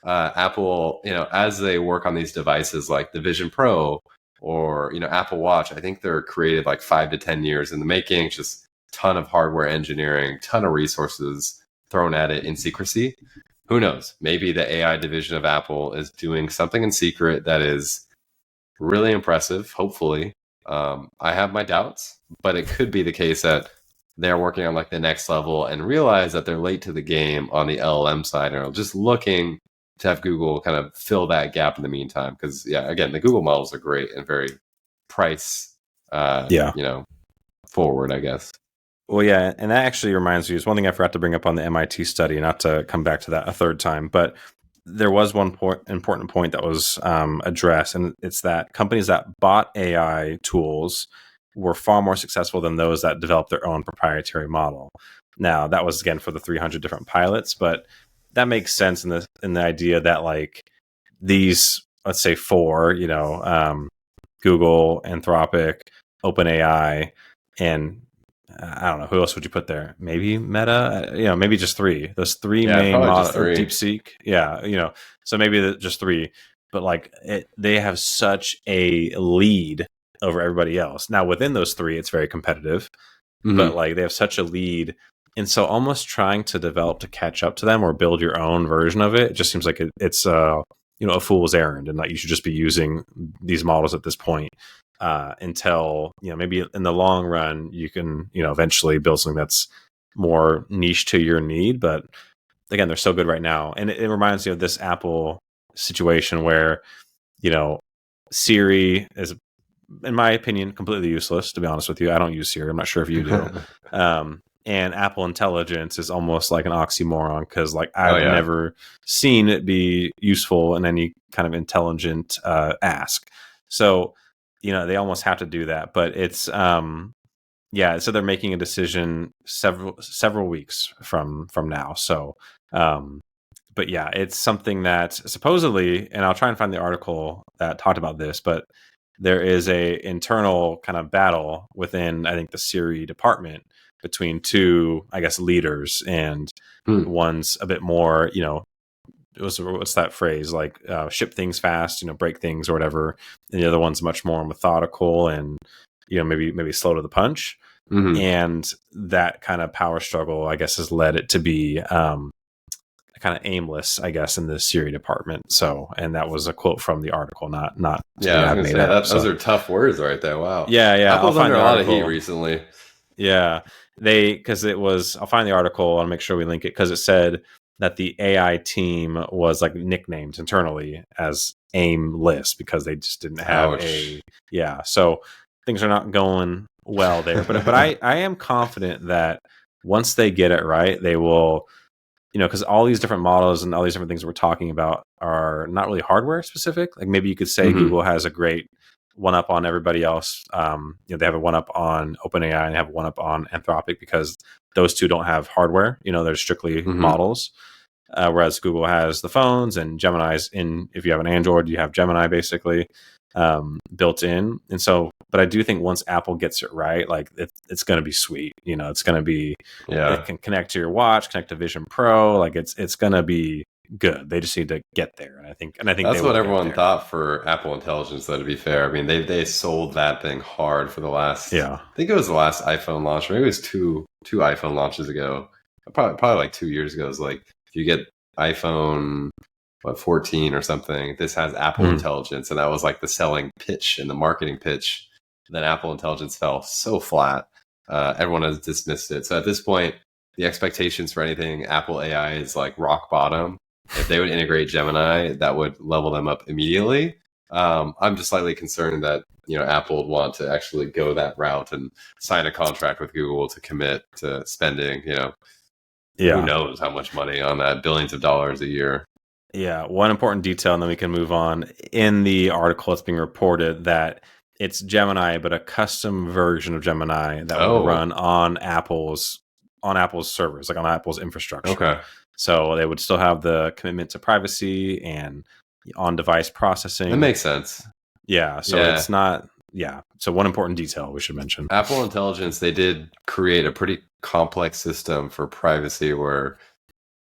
Apple, as they work on these devices like the Vision Pro or, Apple Watch, I think they're created like 5 to 10 years in the making, just ton of hardware engineering, ton of resources thrown at it in secrecy. Who knows? Maybe the AI division of Apple is doing something in secret that is really impressive, hopefully. I have my doubts, but it could be the case that they're working on like the next level and realize that they're late to the game on the LLM side and are just looking to have Google kind of fill that gap in the meantime. Because again, the Google models are great and very price, Yeah. forward, I guess. Well, yeah, and that actually reminds me, is one thing I forgot to bring up on the MIT study, not to come back to that a third time, but there was one important point that was addressed, and it's that companies that bought AI tools were far more successful than those that developed their own proprietary model. Now, that was again for the 300 different pilots, but that makes sense in the idea that like these, let's say four, Google, Anthropic, OpenAI, and I don't know who else would you put there. Maybe Meta. Maybe just three. Those three main probably just models, three. DeepSeek. Yeah. So maybe just three. But like they have such a lead over everybody else. Now within those three, it's very competitive. Mm-hmm. But like they have such a lead, and so almost trying to develop to catch up to them or build your own version of it just seems like it's a fool's errand, and like you should just be using these models at this point. Until maybe in the long run you can eventually build something that's more niche to your need. But again, they're so good right now, and it reminds me of this Apple situation where Siri is, in my opinion, completely useless. To be honest with you, I don't use Siri. I'm not sure if you do. and Apple Intelligence is almost like an oxymoron because like Oh, I've yeah. never seen it be useful in any kind of intelligent ask. So, they almost have to do that, but it's yeah. So they're making a decision several weeks from now. So, but yeah, it's something that supposedly, and I'll try and find the article that talked about this, but there is a internal kind of battle within, I think, the Siri department between two, I guess, leaders, and one's a bit more, what's that phrase, like ship things fast, break things or whatever, and the other one's much more methodical and maybe slow to the punch. And that kind of power struggle, I guess, has led it to be kind of aimless, I guess, in the Siri department. So, and that was a quote from the article, not Yeah, I was I've gonna made say up. those are tough words right there. Wow. Yeah, Apple's I'll find under the a lot of heat article. recently. Yeah, because I'll find the article and make sure we link it, because it said that the AI team was like nicknamed internally as aimless because they just didn't have so things are not going well there. But I am confident that once they get it right, they will, because all these different models and all these different things we're talking about are not really hardware specific. Like maybe you could say Google has a great one up on everybody else. They have a one up on OpenAI and have one up on Anthropic because those two don't have hardware. They're strictly models. Whereas Google has the phones, and Gemini's if you have an Android, you have Gemini basically built in. And so, but I do think once Apple gets it right, like it's going to be sweet. It's going to be, it can connect to your watch, connect to Vision Pro. Like it's going to be good. They just need to get there. And I think that's what everyone thought for Apple Intelligence, though, to be fair. I mean, they sold that thing hard for the last, I think it was the last iPhone launch, or maybe it was two iPhone launches ago. Probably like 2 years ago. It's like, if you get iPhone 14 or something, this has Apple Intelligence, and that was like the selling pitch and the marketing pitch. Then Apple Intelligence fell so flat, everyone has dismissed it. So at this point, the expectations for anything Apple AI is like rock bottom. If they would integrate Gemini, that would level them up immediately. I'm just slightly concerned that Apple would want to actually go that route and sign a contract with Google to commit to spending who knows how much money on that, billions of dollars a year. Yeah, one important detail, and then we can move on. In the article, it's being reported that it's Gemini, but a custom version of Gemini that will run on Apple's servers, like on Apple's infrastructure. Okay. So they would still have the commitment to privacy and on-device processing. That makes sense. Yeah, so it's not... Yeah, so one important detail we should mention. Apple Intelligence, they did create a pretty complex system for privacy where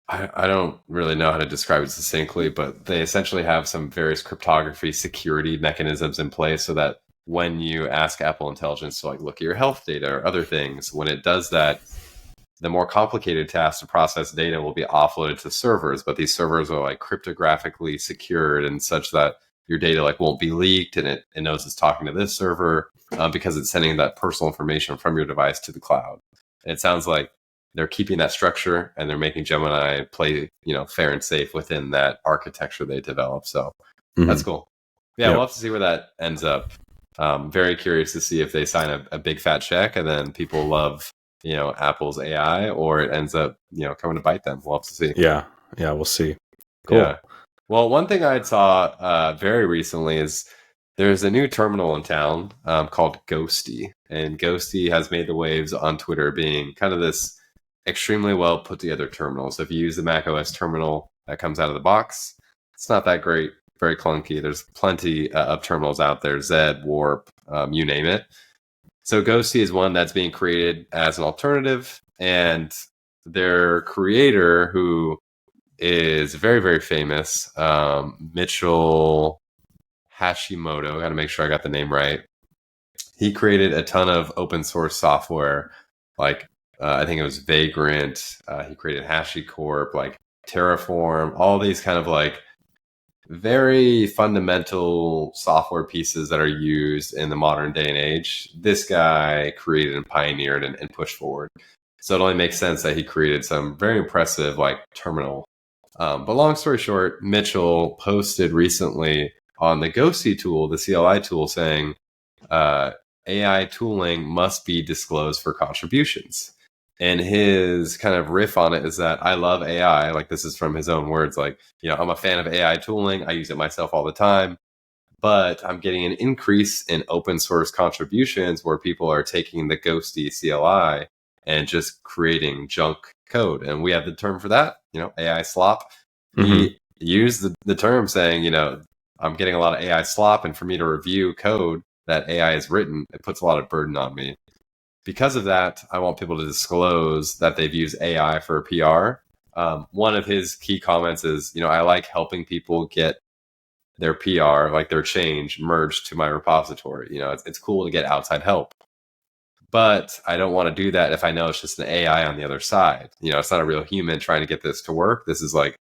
I don't really know how to describe it succinctly, but they essentially have some various cryptography security mechanisms in place so that when you ask Apple Intelligence to like look at your health data or other things, when it does that, the more complicated tasks to process data will be offloaded to servers, but these servers are like cryptographically secured and such that your data like won't be leaked, and it knows it's talking to this server because it's sending that personal information from your device to the cloud. And it sounds like they're keeping that structure and they're making Gemini play, fair and safe within that architecture they developed. So that's cool. Yeah, we'll have to see where that ends up. Very curious to see if they sign a big fat check and then people love, Apple's AI, or it ends up, coming to bite them. We'll have to see. Yeah, we'll see. Cool. Yeah. Well, one thing I saw very recently is there's a new terminal in town called Ghosty. And Ghosty has made the waves on Twitter, being kind of this extremely well put together terminal. So if you use the macOS terminal that comes out of the box, it's not that great, very clunky. There's plenty of terminals out there, Zed, Warp, you name it. So Ghosty is one that's being created as an alternative, and their creator, who is very, very famous, Mitchell Hashimoto, got to make sure I got the name right. He created a ton of open source software, like I think it was Vagrant. He created HashiCorp, like Terraform, all these kind of like very fundamental software pieces that are used in the modern day and age. This guy created and pioneered and pushed forward. So it only makes sense that he created some very impressive like terminal. But long story short, Mitchell posted recently on the Ghosty tool, the CLI tool, saying AI tooling must be disclosed for contributions. And his kind of riff on it is that I love AI. Like, this is from his own words. Like, I'm a fan of AI tooling. I use it myself all the time. But I'm getting an increase in open source contributions where people are taking the Ghosty CLI and just creating junk code. And we have the term for that, AI slop. He used the term saying, I'm getting a lot of AI slop. And for me to review code that AI has written, it puts a lot of burden on me. Because of that, I want people to disclose that they've used AI for PR. One of his key comments is, I like helping people get their PR, like their change, merged to my repository. It's cool to get outside help. But I don't want to do that if I know it's just an AI on the other side. It's not a real human trying to get this to work. This is like,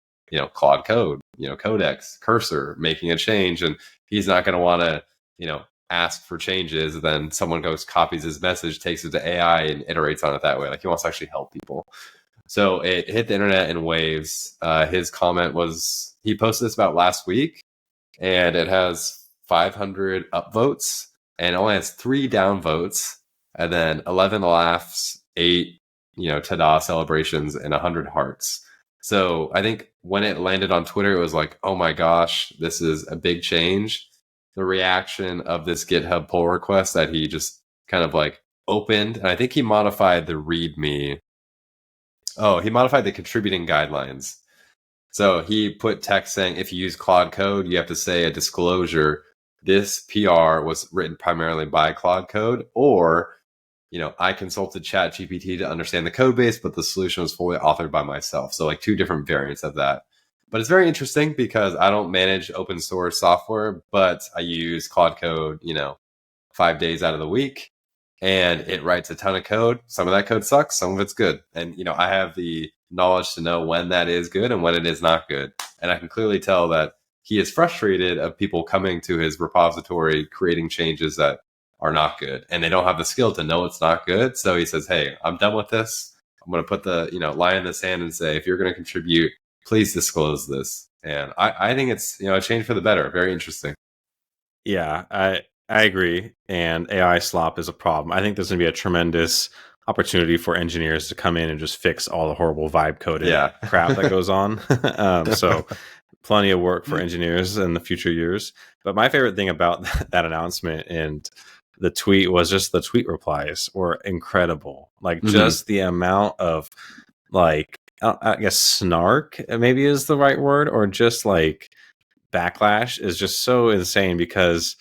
Claude Code, Codex, Cursor, making a change. And he's not going to want to, ask for changes. Then someone goes, copies his message, takes it to AI and iterates on it that way. Like, he wants to actually help people. So it hit the internet in waves. His comment was, he posted this about last week, and it has 500 upvotes and only has 3 downvotes, and then 11 laughs, 8, ta-da celebrations, and 100 hearts. So I think when it landed on Twitter, it was like, oh my gosh, this is a big change. The reaction of this GitHub pull request that he just kind of like opened, and I think he modified the README. Oh, he modified the contributing guidelines. So he put text saying, if you use Claude Code, you have to say a disclosure. This PR was written primarily by Claude Code, or, I consulted ChatGPT to understand the code base, but the solution was fully authored by myself. So like 2 different variants of that. But it's very interesting because I don't manage open source software, but I use Claude Code, 5 days out of the week. And it writes a ton of code. Some of that code sucks. Some of it's good. And, I have the knowledge to know when that is good and when it is not good. And I can clearly tell that he is frustrated of people coming to his repository, creating changes that are not good. And they don't have the skill to know it's not good. So he says, hey, I'm done with this. I'm going to put the, line in the sand and say, if you're going to contribute, please disclose this. And I think it's, a change for the better. Very interesting. Yeah, I agree. And AI slop is a problem. I think there's going to be a tremendous opportunity for engineers to come in and just fix all the horrible vibe coded crap that goes on. So plenty of work for engineers in the future years. But my favorite thing about that announcement and the tweet was just the tweet replies were incredible. Like just the amount of like, I guess snark maybe is the right word, or just like backlash is just so insane because,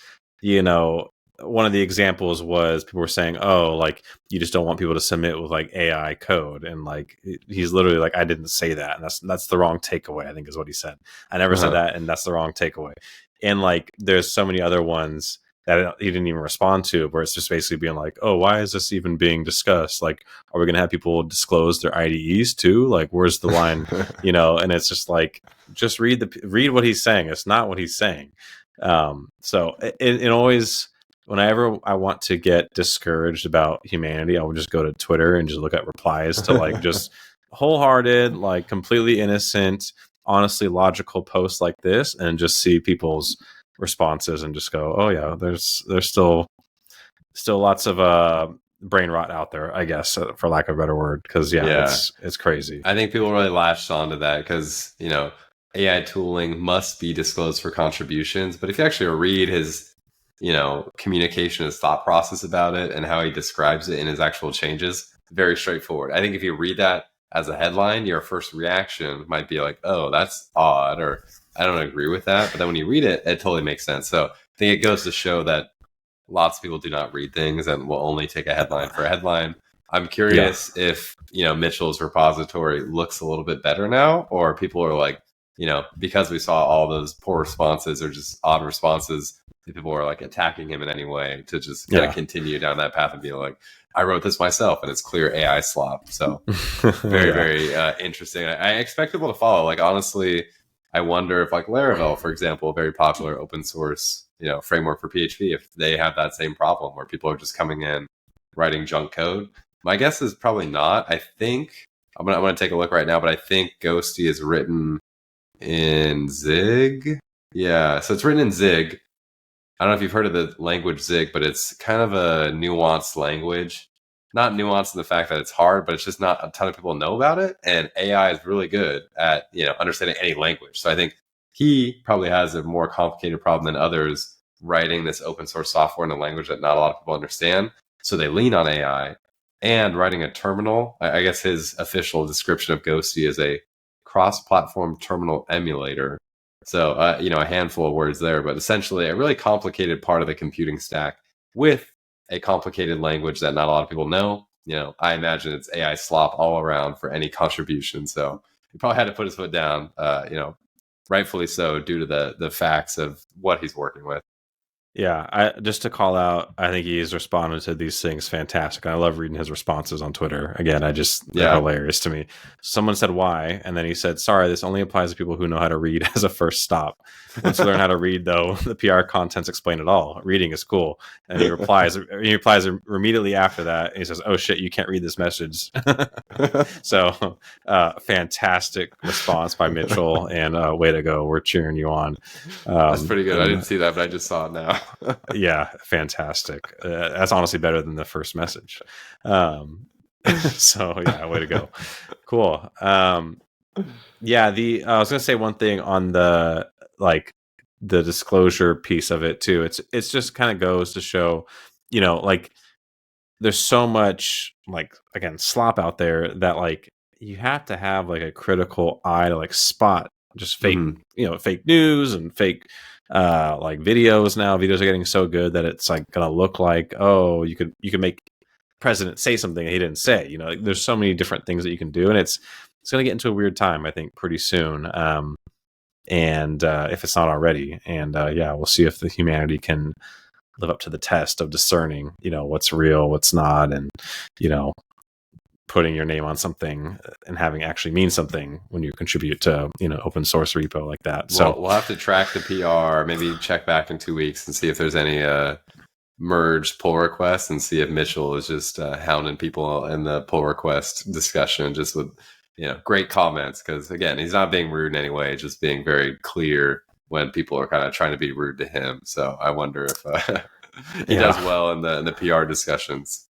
one of the examples was people were saying, oh, like you just don't want people to submit with like AI code. And like, he's literally like, I didn't say that. And that's the wrong takeaway, I think is what he said. I never said that. And that's the wrong takeaway. And like, there's so many other ones that he didn't even respond to, where it's just basically being like, oh, why is this even being discussed? Like, are we going to have people disclose their IDEs too? Like, where's the line? And it's just like, just read what he's saying. It's not what he's saying. So it always, whenever I want to get discouraged about humanity, I would just go to Twitter and just look at replies to like just wholehearted, like completely innocent, honestly logical posts like this, and just see people's responses and just go, oh yeah, there's still lots of brain rot out there, I guess, for lack of a better word, because it's crazy. I think people really latched onto that because AI tooling must be disclosed for contributions, but if you actually read his communication, his thought process about it and how he describes it in his actual changes, very straightforward. I think if you read that as a headline, your first reaction might be like, oh, that's odd, or I don't agree with that. But then when you read it, it totally makes sense. So I think it goes to show that lots of people do not read things and will only take a headline for a headline. I'm curious if, Mitchell's repository looks a little bit better now, or people are like, because we saw all those poor responses or just odd responses, people are like attacking him in any way to just kind of continue down that path and be like, I wrote this myself and it's clear AI slop. So very, very interesting. I expect people to follow. Like, honestly, I wonder if like Laravel, for example, a very popular open source, framework for PHP, if they have that same problem where people are just coming in, writing junk code. My guess is probably not. I think I'm gonna take a look right now, but I think Ghosty is written in Zig. Yeah, so it's written in Zig. I don't know if you've heard of the language Zig, but it's kind of a nuanced language. not nuanced in the fact that it's hard, but it's just not a ton of people know about it. And AI is really good at, understanding any language. So I think he probably has a more complicated problem than others writing this open source software in a language that not a lot of people understand. So they lean on AI and writing a terminal. I guess his official description of Ghosty is a cross-platform terminal emulator. So, a handful of words there, but essentially a really complicated part of the computing stack with a complicated language that not a lot of people know. I imagine it's AI slop all around for any contribution. So he probably had to put his foot down, rightfully so, due to the facts of what he's working with. Yeah, just to call out, I think he's responded to these things fantastic. I love reading his responses on Twitter. Again, they're hilarious to me. Someone said why, and then he said, "Sorry, this only applies to people who know how to read as a first stop. Once you learn how to read, though, the PR contents explain it all. Reading is cool." And he replies immediately after that. And he says, "Oh shit, you can't read this message." So, fantastic response by Mitchell, and way to go. We're cheering you on. That's pretty good. I didn't see that, but I just saw it now. Yeah, fantastic. That's honestly better than the first message. So yeah, way to go. Cool. Yeah, I was gonna say one thing on the disclosure piece of it too. It's just kind of goes to show, there's so much again slop out there that you have to have a critical eye to spot just fake fake news and fake videos. Now videos are getting so good that it's gonna look like, oh, you could make president say something he didn't say. There's so many different things that you can do, and it's gonna get into a weird time, I think, pretty soon, and if it's not already. And yeah, we'll see if the humanity can live up to the test of discerning what's real, what's not, and putting your name on something and having actually mean something when you contribute to open source repo like that. So we'll have to track the PR, maybe check back in 2 weeks and see if there's any merged pull requests, and see if Mitchell is just hounding people in the pull request discussion just with great comments, because again, he's not being rude in any way, just being very clear when people are kind of trying to be rude to him. So I wonder if he does well in the PR discussions.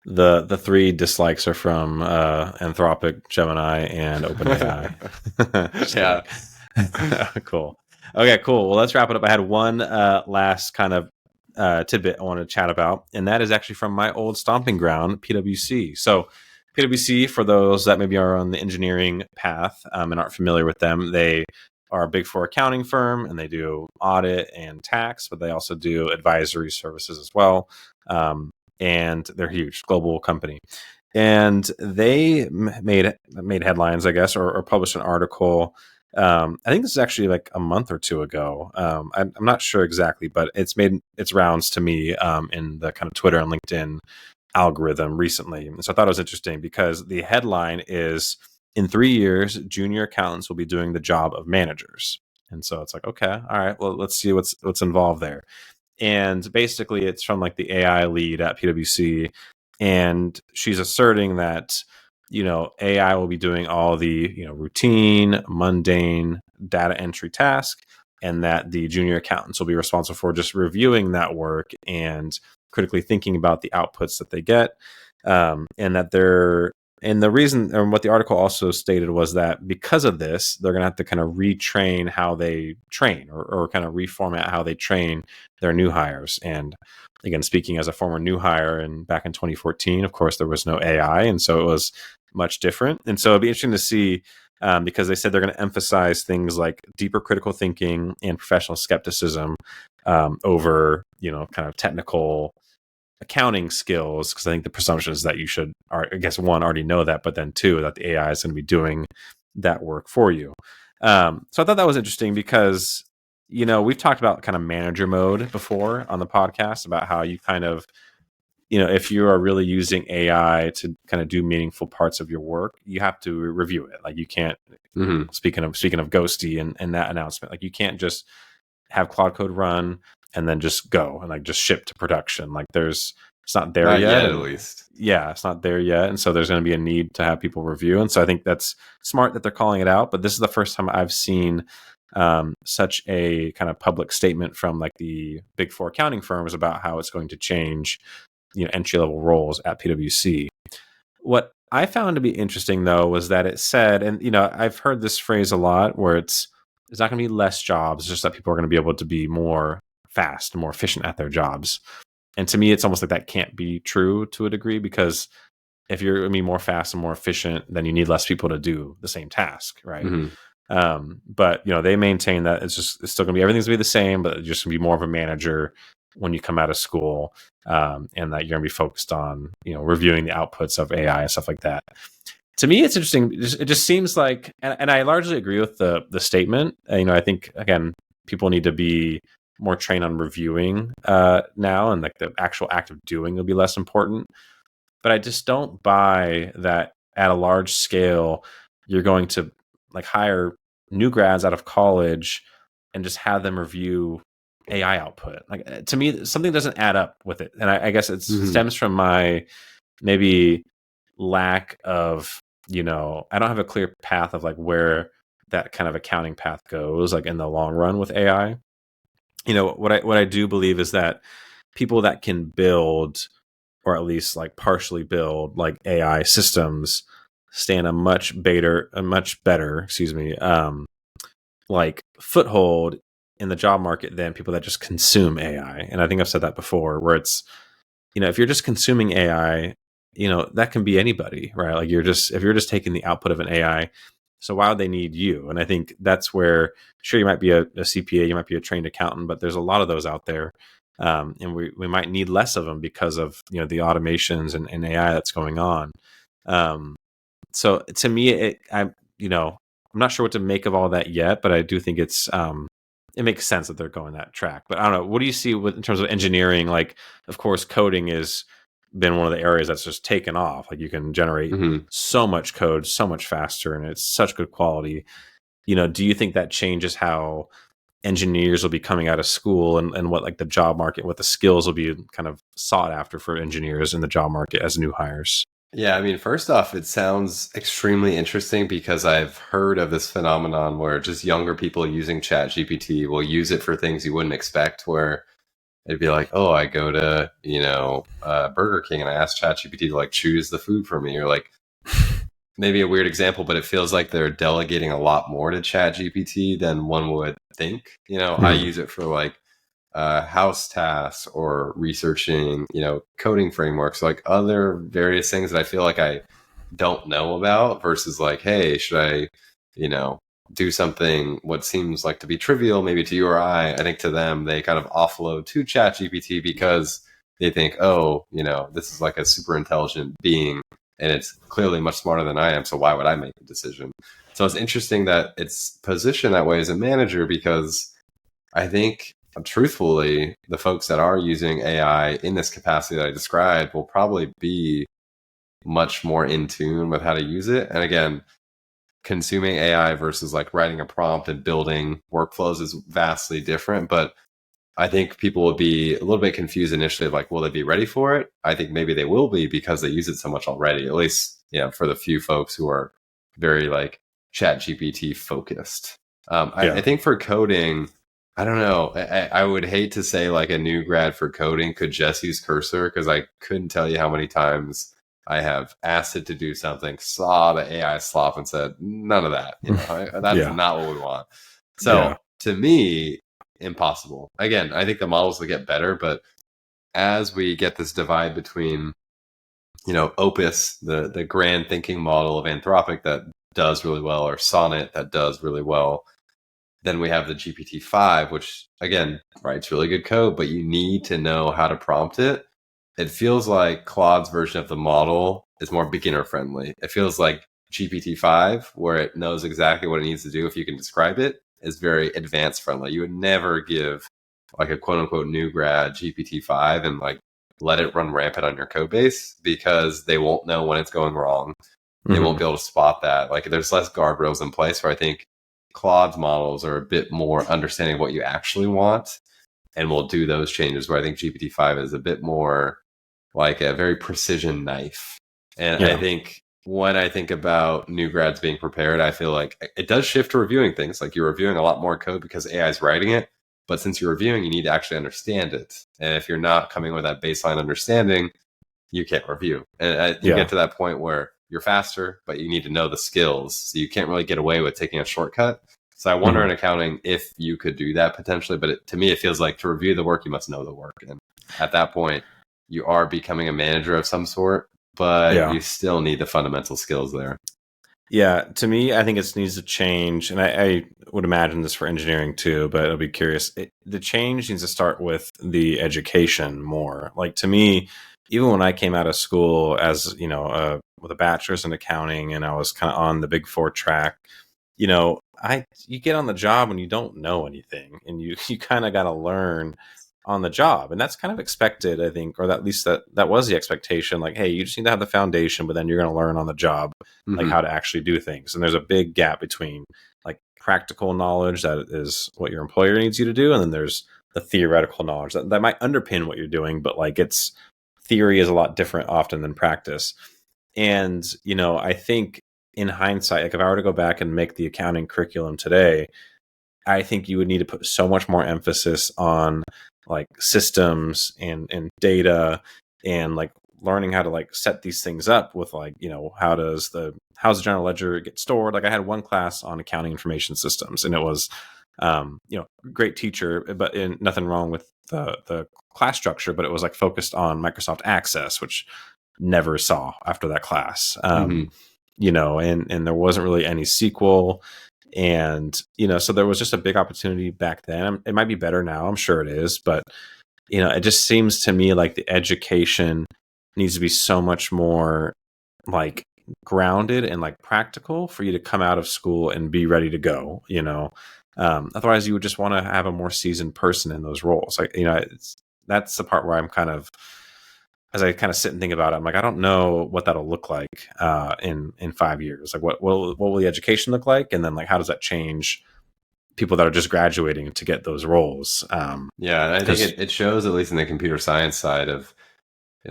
The 3 dislikes are from Anthropic, Gemini, and OpenAI. Yeah. Cool. Okay, cool. Well, let's wrap it up. I had one last kind of tidbit I want to chat about, and that is actually from my old stomping ground, PwC. So PwC, for those that maybe are on the engineering path and aren't familiar with them, they are a Big Four accounting firm, and they do audit and tax, but they also do advisory services as well. And they're a huge global company. And they made headlines, I guess, or published an article. I think this is actually a month or two ago. I'm not sure exactly, but it's made its rounds to me in the kind of Twitter and LinkedIn algorithm recently. And so I thought it was interesting because the headline is, "In 3 years, junior accountants will be doing the job of managers." And so it's okay, all right, well, let's see what's involved there. And basically it's from the AI lead at PwC, and she's asserting that AI will be doing all the routine, mundane data entry task, and that the junior accountants will be responsible for just reviewing that work and critically thinking about the outputs that they get, and that the reason, and what the article also stated, was that because of this, they're going to have to kind of retrain how they train, or kind of reformat how they train their new hires. And again, speaking as a former new hire back in 2014, of course, there was no AI. And so it was much different. And so it'd be interesting to see, because they said they're going to emphasize things like deeper critical thinking and professional skepticism over, kind of technical accounting skills, because I think the presumption is that you should, I guess, one, already know that, but then two, that the AI is going to be doing that work for you. So I thought that was interesting because, we've talked about kind of manager mode before on the podcast, about how you kind of, if you are really using AI to kind of do meaningful parts of your work, you have to review it. You can't, speaking of Ghosty and that announcement, you can't just have Claude Code run and then just go and just ship to production. It's not there yet, at least. Yeah, it's not there yet. And so there's going to be a need to have people review. And so I think that's smart that they're calling it out. But this is the first time I've seen such a kind of public statement from the Big Four accounting firms about how it's going to change entry level roles at PwC. What I found to be interesting though was that it said, and I've heard this phrase a lot, where it's not going to be less jobs, it's just that people are going to be able to be more fast and more efficient at their jobs. And to me, it's almost like that can't be true to a degree, because if you're going to be more fast and more efficient, then you need less people to do the same task, right? But they maintain that it's still going to be, everything's going to be the same, but it's just going to be more of a manager when you come out of school, and that you're going to be focused on reviewing the outputs of AI and stuff like that. To me, it's interesting. It just seems like, and I largely agree with the statement. I think, again, people need to be more trained on reviewing now, and like the actual act of doing will be less important. But I just don't buy that at a large scale you're going to like hire new grads out of college and just have them review AI output. Like, to me, something doesn't add up with it, and I guess it stems from my maybe lack of I don't have a clear path of like where that kind of accounting path goes, like in the long run with AI. What I do believe is that people that can build, or at least like partially build, like AI systems stand a much better, like foothold in the job market than people that just consume AI. And I think I've said that before, where it's, if you're just consuming AI, that can be anybody, right? Like if you're just taking the output of an AI, so why would they need you? And I think that's where, sure, you might be a CPA, you might be a trained accountant, but there's a lot of those out there. And we might need less of them because of, the automations and AI that's going on. So to me, I'm not sure what to make of all that yet, but I do think it makes sense that they're going that track. But I don't know. What do you see in terms of engineering? Like, of course, coding has been one of the areas that's just taken off. Like, you can generate so much code so much faster, and it's such good quality. Do you think that changes how engineers will be coming out of school, and what like the job market, what the skills will be kind of sought after for engineers in the job market as new hires? Yeah, I mean, first off, it sounds extremely interesting because I've heard of this phenomenon where just younger people using ChatGPT will use it for things you wouldn't expect, where it'd be like, oh, I go to, Burger King and I ask ChatGPT to like choose the food for me, or like, maybe a weird example, but it feels like they're delegating a lot more to ChatGPT than one would think. I use it for like house tasks or researching, coding frameworks, like other various things that I feel like I don't know about, versus like, hey, should I, do something what seems like to be trivial, maybe to you or I think to them, they kind of offload to ChatGPT because they think, oh, this is like a super intelligent being and it's clearly much smarter than I am. So why would I make a decision? So it's interesting that it's positioned that way as a manager, because I think, truthfully, the folks that are using AI in this capacity that I described will probably be much more in tune with how to use it. And again, consuming AI versus like writing a prompt and building workflows is vastly different. But I think people will be a little bit confused initially of like, will they be ready for it? I think maybe they will be, because they use it so much already, at least, for the few folks who are very like ChatGPT focused. I think for coding, I don't know. I would hate to say like a new grad for coding could just use Cursor, because I couldn't tell you how many times I have asked it to do something, saw the AI slop, and said, none of that. That's not what we want. So to me, impossible. Again, I think the models will get better, but as we get this divide between, Opus, the grand thinking model of Anthropic that does really well, or Sonnet that does really well, then we have the GPT-5, which again writes really good code, but you need to know how to prompt it. It feels like Claude's version of the model is more beginner friendly. It feels like GPT-5, where it knows exactly what it needs to do if you can describe it, is very advanced friendly. You would never give like a quote unquote new grad GPT-5 and like let it run rampant on your code base, because they won't know when it's going wrong. They won't be able to spot that. Like, there's less guardrails in place, where I think Claude's models are a bit more understanding of what you actually want and will do those changes, where I think GPT-5 is a bit more like a very precision knife. And I think when I think about new grads being prepared, I feel like it does shift to reviewing things. Like, you're reviewing a lot more code because AI is writing it, But since you're reviewing, you need to actually understand it. And if you're not coming with that baseline understanding, you can't review. And you get to that point where you're faster, but you need to know the skills. So you can't really get away with taking a shortcut. So I wonder in accounting if you could do that potentially. But to me, it feels like to review the work, you must know the work. And at that point, you are becoming a manager of some sort, but you still need the fundamental skills there. Yeah, to me, I think it needs to change, and I would imagine this for engineering too, but I'll be curious. The change needs to start with the education more. Like, to me, even when I came out of school as, with a bachelor's in accounting, and I was kind of on the Big Four track, you get on the job when you don't know anything, and you kind of got to learn on the job, and that's kind of expected, I think, or at least that was the expectation. Like, hey, you just need to have the foundation, but then you're going to learn on the job, like how to actually do things. And there's a big gap between like practical knowledge that is what your employer needs you to do, and then there's the theoretical knowledge that might underpin what you're doing, but like its theory is a lot different often than practice. And I think in hindsight, like if I were to go back and make the accounting curriculum today, I think you would need to put so much more emphasis on like systems and data, and like learning how to like set these things up with like, how's the general ledger get stored. Like I had one class on accounting information systems, and it was, great teacher, but nothing wrong with the class structure, but it was like focused on Microsoft Access, which never saw after that class. And there wasn't really any SQL. And, so there was just a big opportunity back then. It might be better now. I'm sure it is. But, it just seems to me like the education needs to be so much more like grounded and like practical for you to come out of school and be ready to go, otherwise you would just want to have a more seasoned person in those roles. Like, that's the part where I'm kind of, as I kind of sit and think about it, I'm like, I don't know what that'll look like in 5 years. Like, what will the education look like, and then like how does that change people that are just graduating to get those roles? Yeah, I think it shows, at least in the computer science side of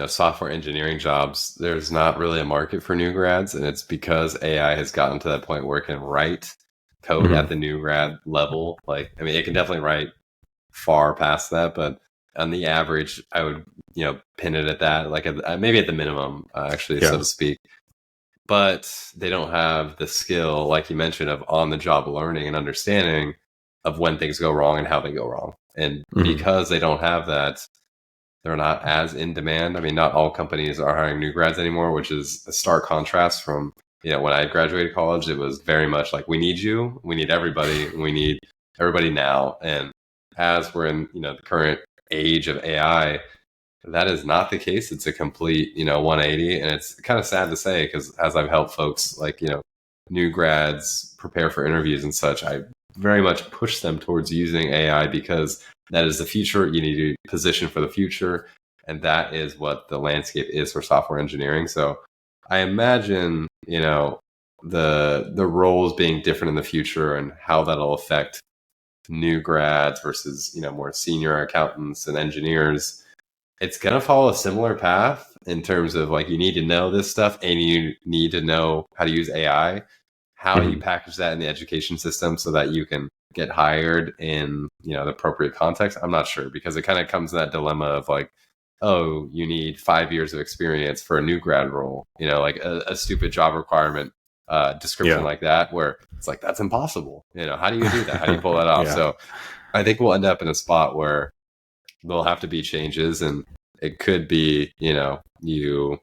software engineering jobs, there's not really a market for new grads, and it's because AI has gotten to that point where it can write code at the new grad level. Like, I mean, it can definitely write far past that, but on the average, I would pin it at that, like maybe at the minimum, actually, so to speak. But they don't have the skill, like you mentioned, of on-the-job learning and understanding of when things go wrong and how they go wrong. And because they don't have that, they're not as in demand. I mean, not all companies are hiring new grads anymore, which is a stark contrast from when I graduated college. It was very much like, we need you, we need everybody, we need everybody now. And as we're in the current age of AI, that is not the case. It's a complete 180, and it's kind of sad to say, because as I've helped folks like new grads prepare for interviews and such, I very much push them towards using AI, because that is the future. You need to position for the future, and that is what the landscape is for software engineering. So I imagine the roles being different in the future, and how that'll affect new grads versus more senior accountants and engineers. It's going to follow a similar path in terms of like, you need to know this stuff, and you need to know how to use AI. How you package that in the education system so that you can get hired in the appropriate context, I'm not sure, because it kind of comes to that dilemma of like, oh, you need 5 years of experience for a new grad role, like a stupid job requirement description like that, where it's like, that's impossible. How do you do that? How do you pull that off? So I think we'll end up in a spot where there'll have to be changes, and it could be you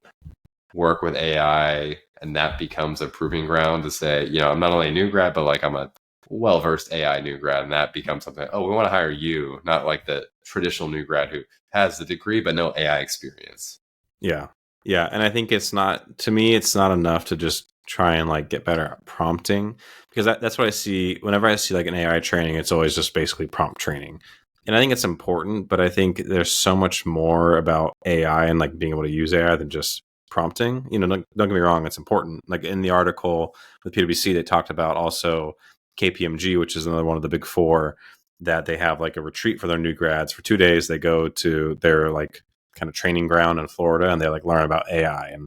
work with AI, and that becomes a proving ground to say, I'm not only a new grad, but like I'm a well-versed AI new grad, and that becomes something, oh, we want to hire you, not like the traditional new grad who has the degree but no AI experience. Yeah. And I think it's not enough to just try and like get better at prompting, because that's what I see whenever I see like an AI training. It's always just basically prompt training. And I think it's important, but I think there's so much more about AI and like being able to use AI than just prompting. Don't get me wrong, it's important. Like in the article with PwC, they talked about also KPMG, which is another one of the big four, that they have like a retreat for their new grads. For 2 days, they go to their like kind of training ground in Florida, and they like learn about AI. And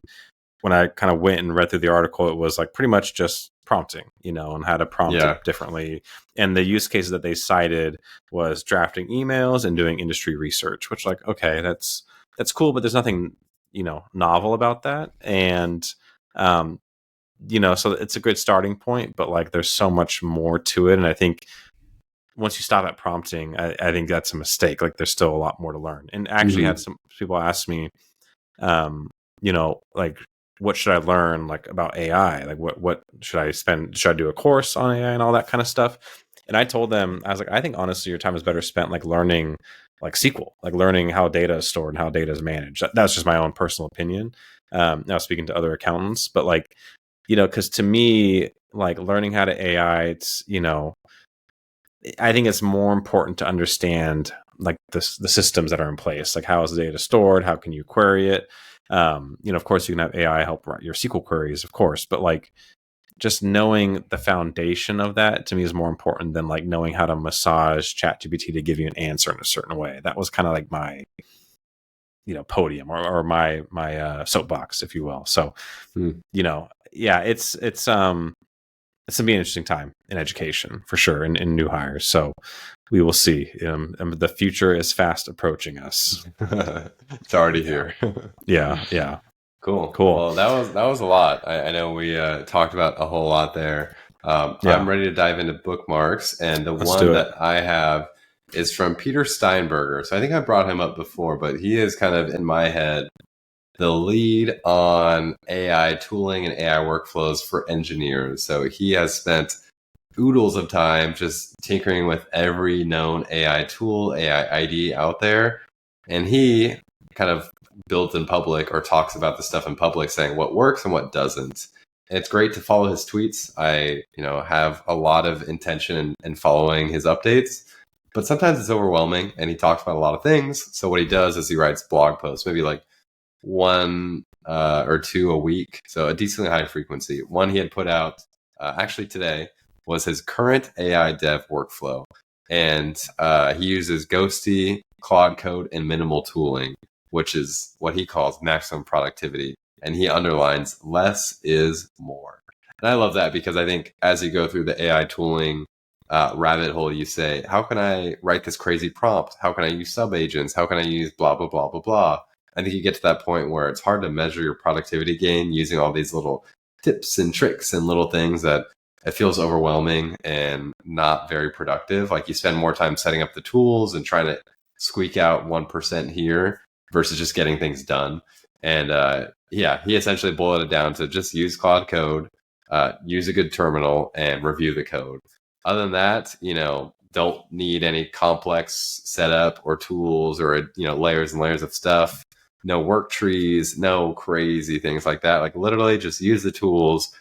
when I kind of went and read through the article, it was like pretty much just prompting, and how to prompt Yeah. it differently. And the use cases that they cited was drafting emails and doing industry research, which like, okay, that's cool, but there's nothing, novel about that. And, so it's a good starting point, but like there's so much more to it. And I think once you stop at prompting, I think that's a mistake. Like there's still a lot more to learn. And actually had some people ask me, like, what should I learn like about AI? Like what should I spend? Should I do a course on AI and all that kind of stuff? And I told them, I was like, I think honestly, your time is better spent like learning like SQL, like learning how data is stored and how data is managed. That's just my own personal opinion. Now speaking to other accountants, but like, because to me, like learning how to AI, it's, I think it's more important to understand like the systems that are in place. Like how is the data stored? How can you query it? Of course you can have AI help write your SQL queries, of course, but like just knowing the foundation of that to me is more important than like knowing how to massage ChatGPT to give you an answer in a certain way. That was kind of like my, podium or my soapbox, if you will. So, yeah, it's gonna be an interesting time in education for sure, and in new hires. So we will see. The future is fast approaching us. It's already here. Yeah. Cool. Cool. Well, that was a lot. I know we talked about a whole lot there. Yeah. I'm ready to dive into bookmarks, and the Let's one do it. that I have is from Peter Steinberger. So I think I brought him up before, but he is kind of in my head the lead on AI tooling and AI workflows for engineers. So he has spent oodles of time just tinkering with every known AI tool, AI ID out there. And he kind of builds in public or talks about the stuff in public, saying what works and what doesn't. And it's great to follow his tweets. I, have a lot of intention in following his updates, but sometimes it's overwhelming and he talks about a lot of things. So what he does is he writes blog posts, maybe like one or two a week. So a decently high frequency. One he had put out actually today was his current AI dev workflow. And he uses Ghosty, Claude Code, and minimal tooling, which is what he calls maximum productivity. And he underlines less is more. And I love that because I think as you go through the AI tooling rabbit hole, you say, how can I write this crazy prompt? How can I use sub agents? How can I use blah, blah, blah, blah, blah? I think you get to that point where it's hard to measure your productivity gain using all these little tips and tricks and little things that it feels overwhelming and not very productive. Like you spend more time setting up the tools and trying to squeak out 1% here versus just getting things done. And he essentially boiled it down to just use Claude Code, use a good terminal, and review the code. Other than that, don't need any complex setup or tools or layers and layers of stuff. No work trees, no crazy things like that. Like literally just use the tools,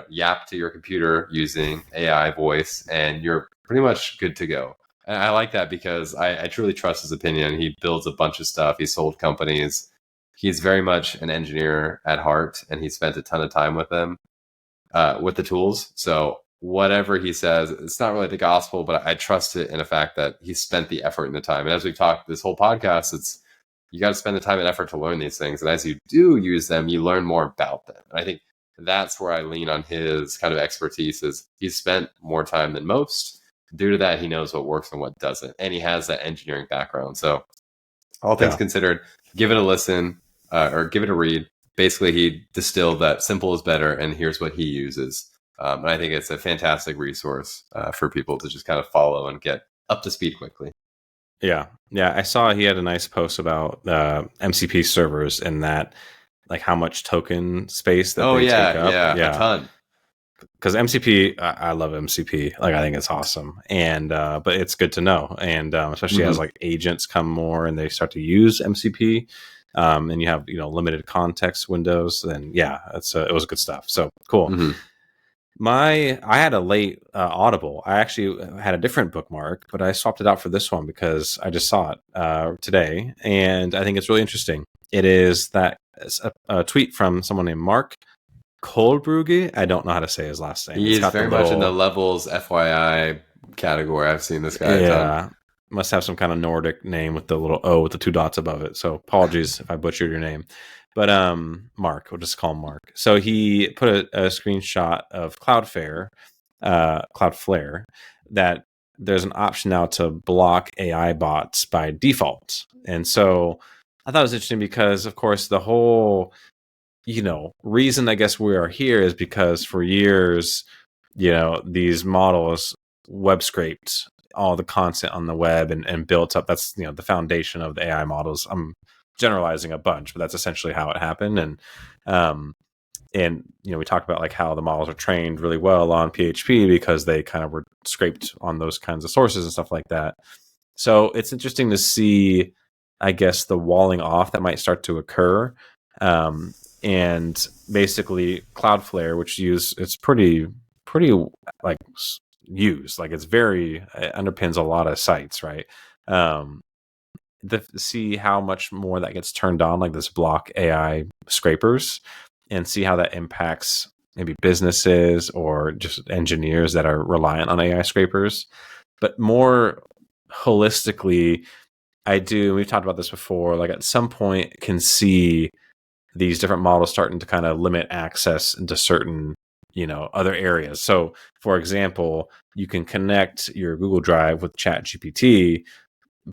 yap to your computer using AI voice, and you're pretty much good to go. And I like that because I truly trust his opinion. He builds a bunch of stuff. He sold companies. He's very much an engineer at heart, and he spent a ton of time with them, with the tools. So whatever he says, it's not really the gospel, but I trust it in the fact that he spent the effort and the time. And as we've talked this whole podcast, you got to spend the time and effort to learn these things. And as you do use them, you learn more about them. And I think that's where I lean on his kind of expertise is he's spent more time than most. Due to that, he knows what works and what doesn't. And he has that engineering background. So all things considered, give it a listen or give it a read. Basically, he distilled that simple is better, and here's what he uses. And I think it's a fantastic resource for people to just kind of follow and get up to speed quickly. Yeah. I saw he had a nice post about MCP servers and that, like how much token space that they take up. A ton. Because MCP, I love MCP. Like I think it's awesome, and but it's good to know, and especially as like agents come more and they start to use MCP, and you have limited context windows. Then it was good stuff. So cool. I had a late Audible. I actually had a different bookmark, but I swapped it out for this one because I just saw it today, and I think it's really interesting. It is a tweet from someone named Mark Kohlbrugge. I don't know how to say his last name. He's very much in the levels FYI category. I've seen this guy. Yeah. must have some kind of Nordic name with the little O with the 2 dots above it. So apologies if I butchered your name. But Mark, we'll just call him Mark. So he put a screenshot of Cloudflare, that there's an option now to block AI bots by default. And so I thought it was interesting because, of course, the whole, reason I guess we are here is because for years, these models web scraped all the content on the web and built up. That's, the foundation of the AI models. I'm generalizing a bunch, but that's essentially how it happened. And we talk about like how the models are trained really well on PHP because they kind of were scraped on those kinds of sources and stuff like that. So it's interesting to see, I guess, the walling off that might start to occur. And basically Cloudflare, which it's pretty like used, like it underpins a lot of sites, right? See how much more that gets turned on, like this block AI scrapers, and see how that impacts maybe businesses or just engineers that are reliant on AI scrapers. But more holistically, we've talked about this before, like at some point can see these different models starting to kind of limit access into certain, other areas. So for example, you can connect your Google Drive with ChatGPT,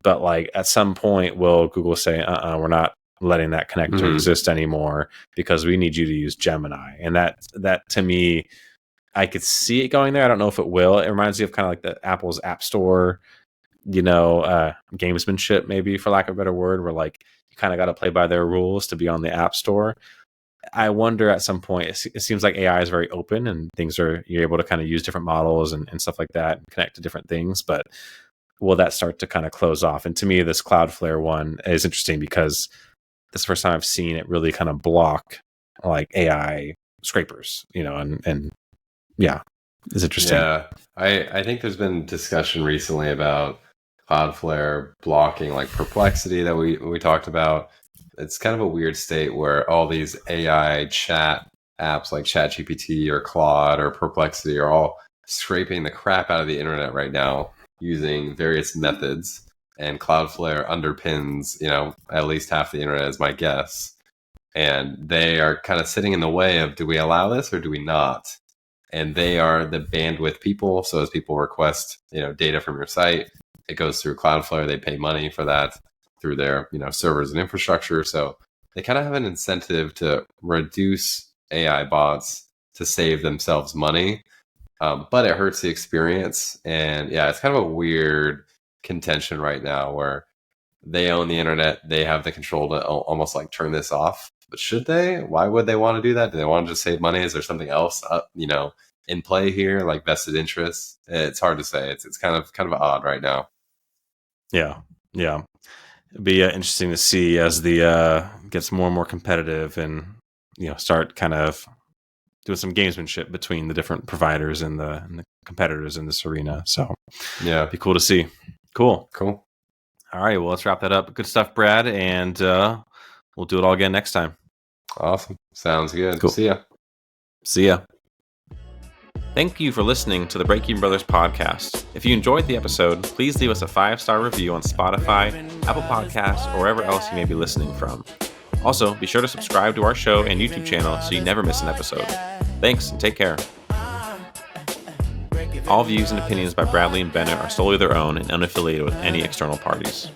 but like at some point will Google say, we're not letting that connector exist anymore because we need you to use Gemini. And that to me, I could see it going there. I don't know if it will. It reminds me of kind of like the Apple's App Store, gamesmanship, maybe, for lack of a better word, where like you kind of got to play by their rules to be on the App Store. I wonder at some point, it seems like AI is very open and you're able to kind of use different models and stuff like that and connect to different things, but will that start to kind of close off? And to me, this Cloudflare one is interesting because this is the first time I've seen it really kind of block like AI scrapers, and yeah, it's interesting. Yeah, I think there's been discussion recently about Cloudflare blocking like Perplexity that we talked about. It's kind of a weird state where all these AI chat apps like ChatGPT or Claude or Perplexity are all scraping the crap out of the internet right now using various methods. And Cloudflare underpins, at least half the internet is my guess. And they are kind of sitting in the way of, do we allow this or do we not? And they are the bandwidth people. So as people request, data from your site, it goes through Cloudflare. They pay money for that through their, servers and infrastructure. So they kind of have an incentive to reduce AI bots to save themselves money. But it hurts the experience. And yeah, it's kind of a weird contention right now where they own the internet. They have the control to almost like turn this off. But should they? Why would they want to do that? Do they want to just save money? Is there something else, in play here, like vested interests? It's hard to say. It's kind of odd right now. Yeah. It'd be interesting to see as the gets more and more competitive, and start kind of doing some gamesmanship between the different providers and the competitors in this arena. So yeah, it'd be cool to see. Cool. All right, well, let's wrap that up. Good stuff, Brad, and we'll do it all again next time. Awesome. Sounds good. Cool. See ya. Thank you for listening to the Breaking Brothers podcast. If you enjoyed the episode, please leave us a 5-star review on Spotify, Apple Podcasts, or wherever else you may be listening from. Also, be sure to subscribe to our show and YouTube channel so you never miss an episode. Thanks, and take care. All views and opinions by Bradley and Bennett are solely their own and unaffiliated with any external parties.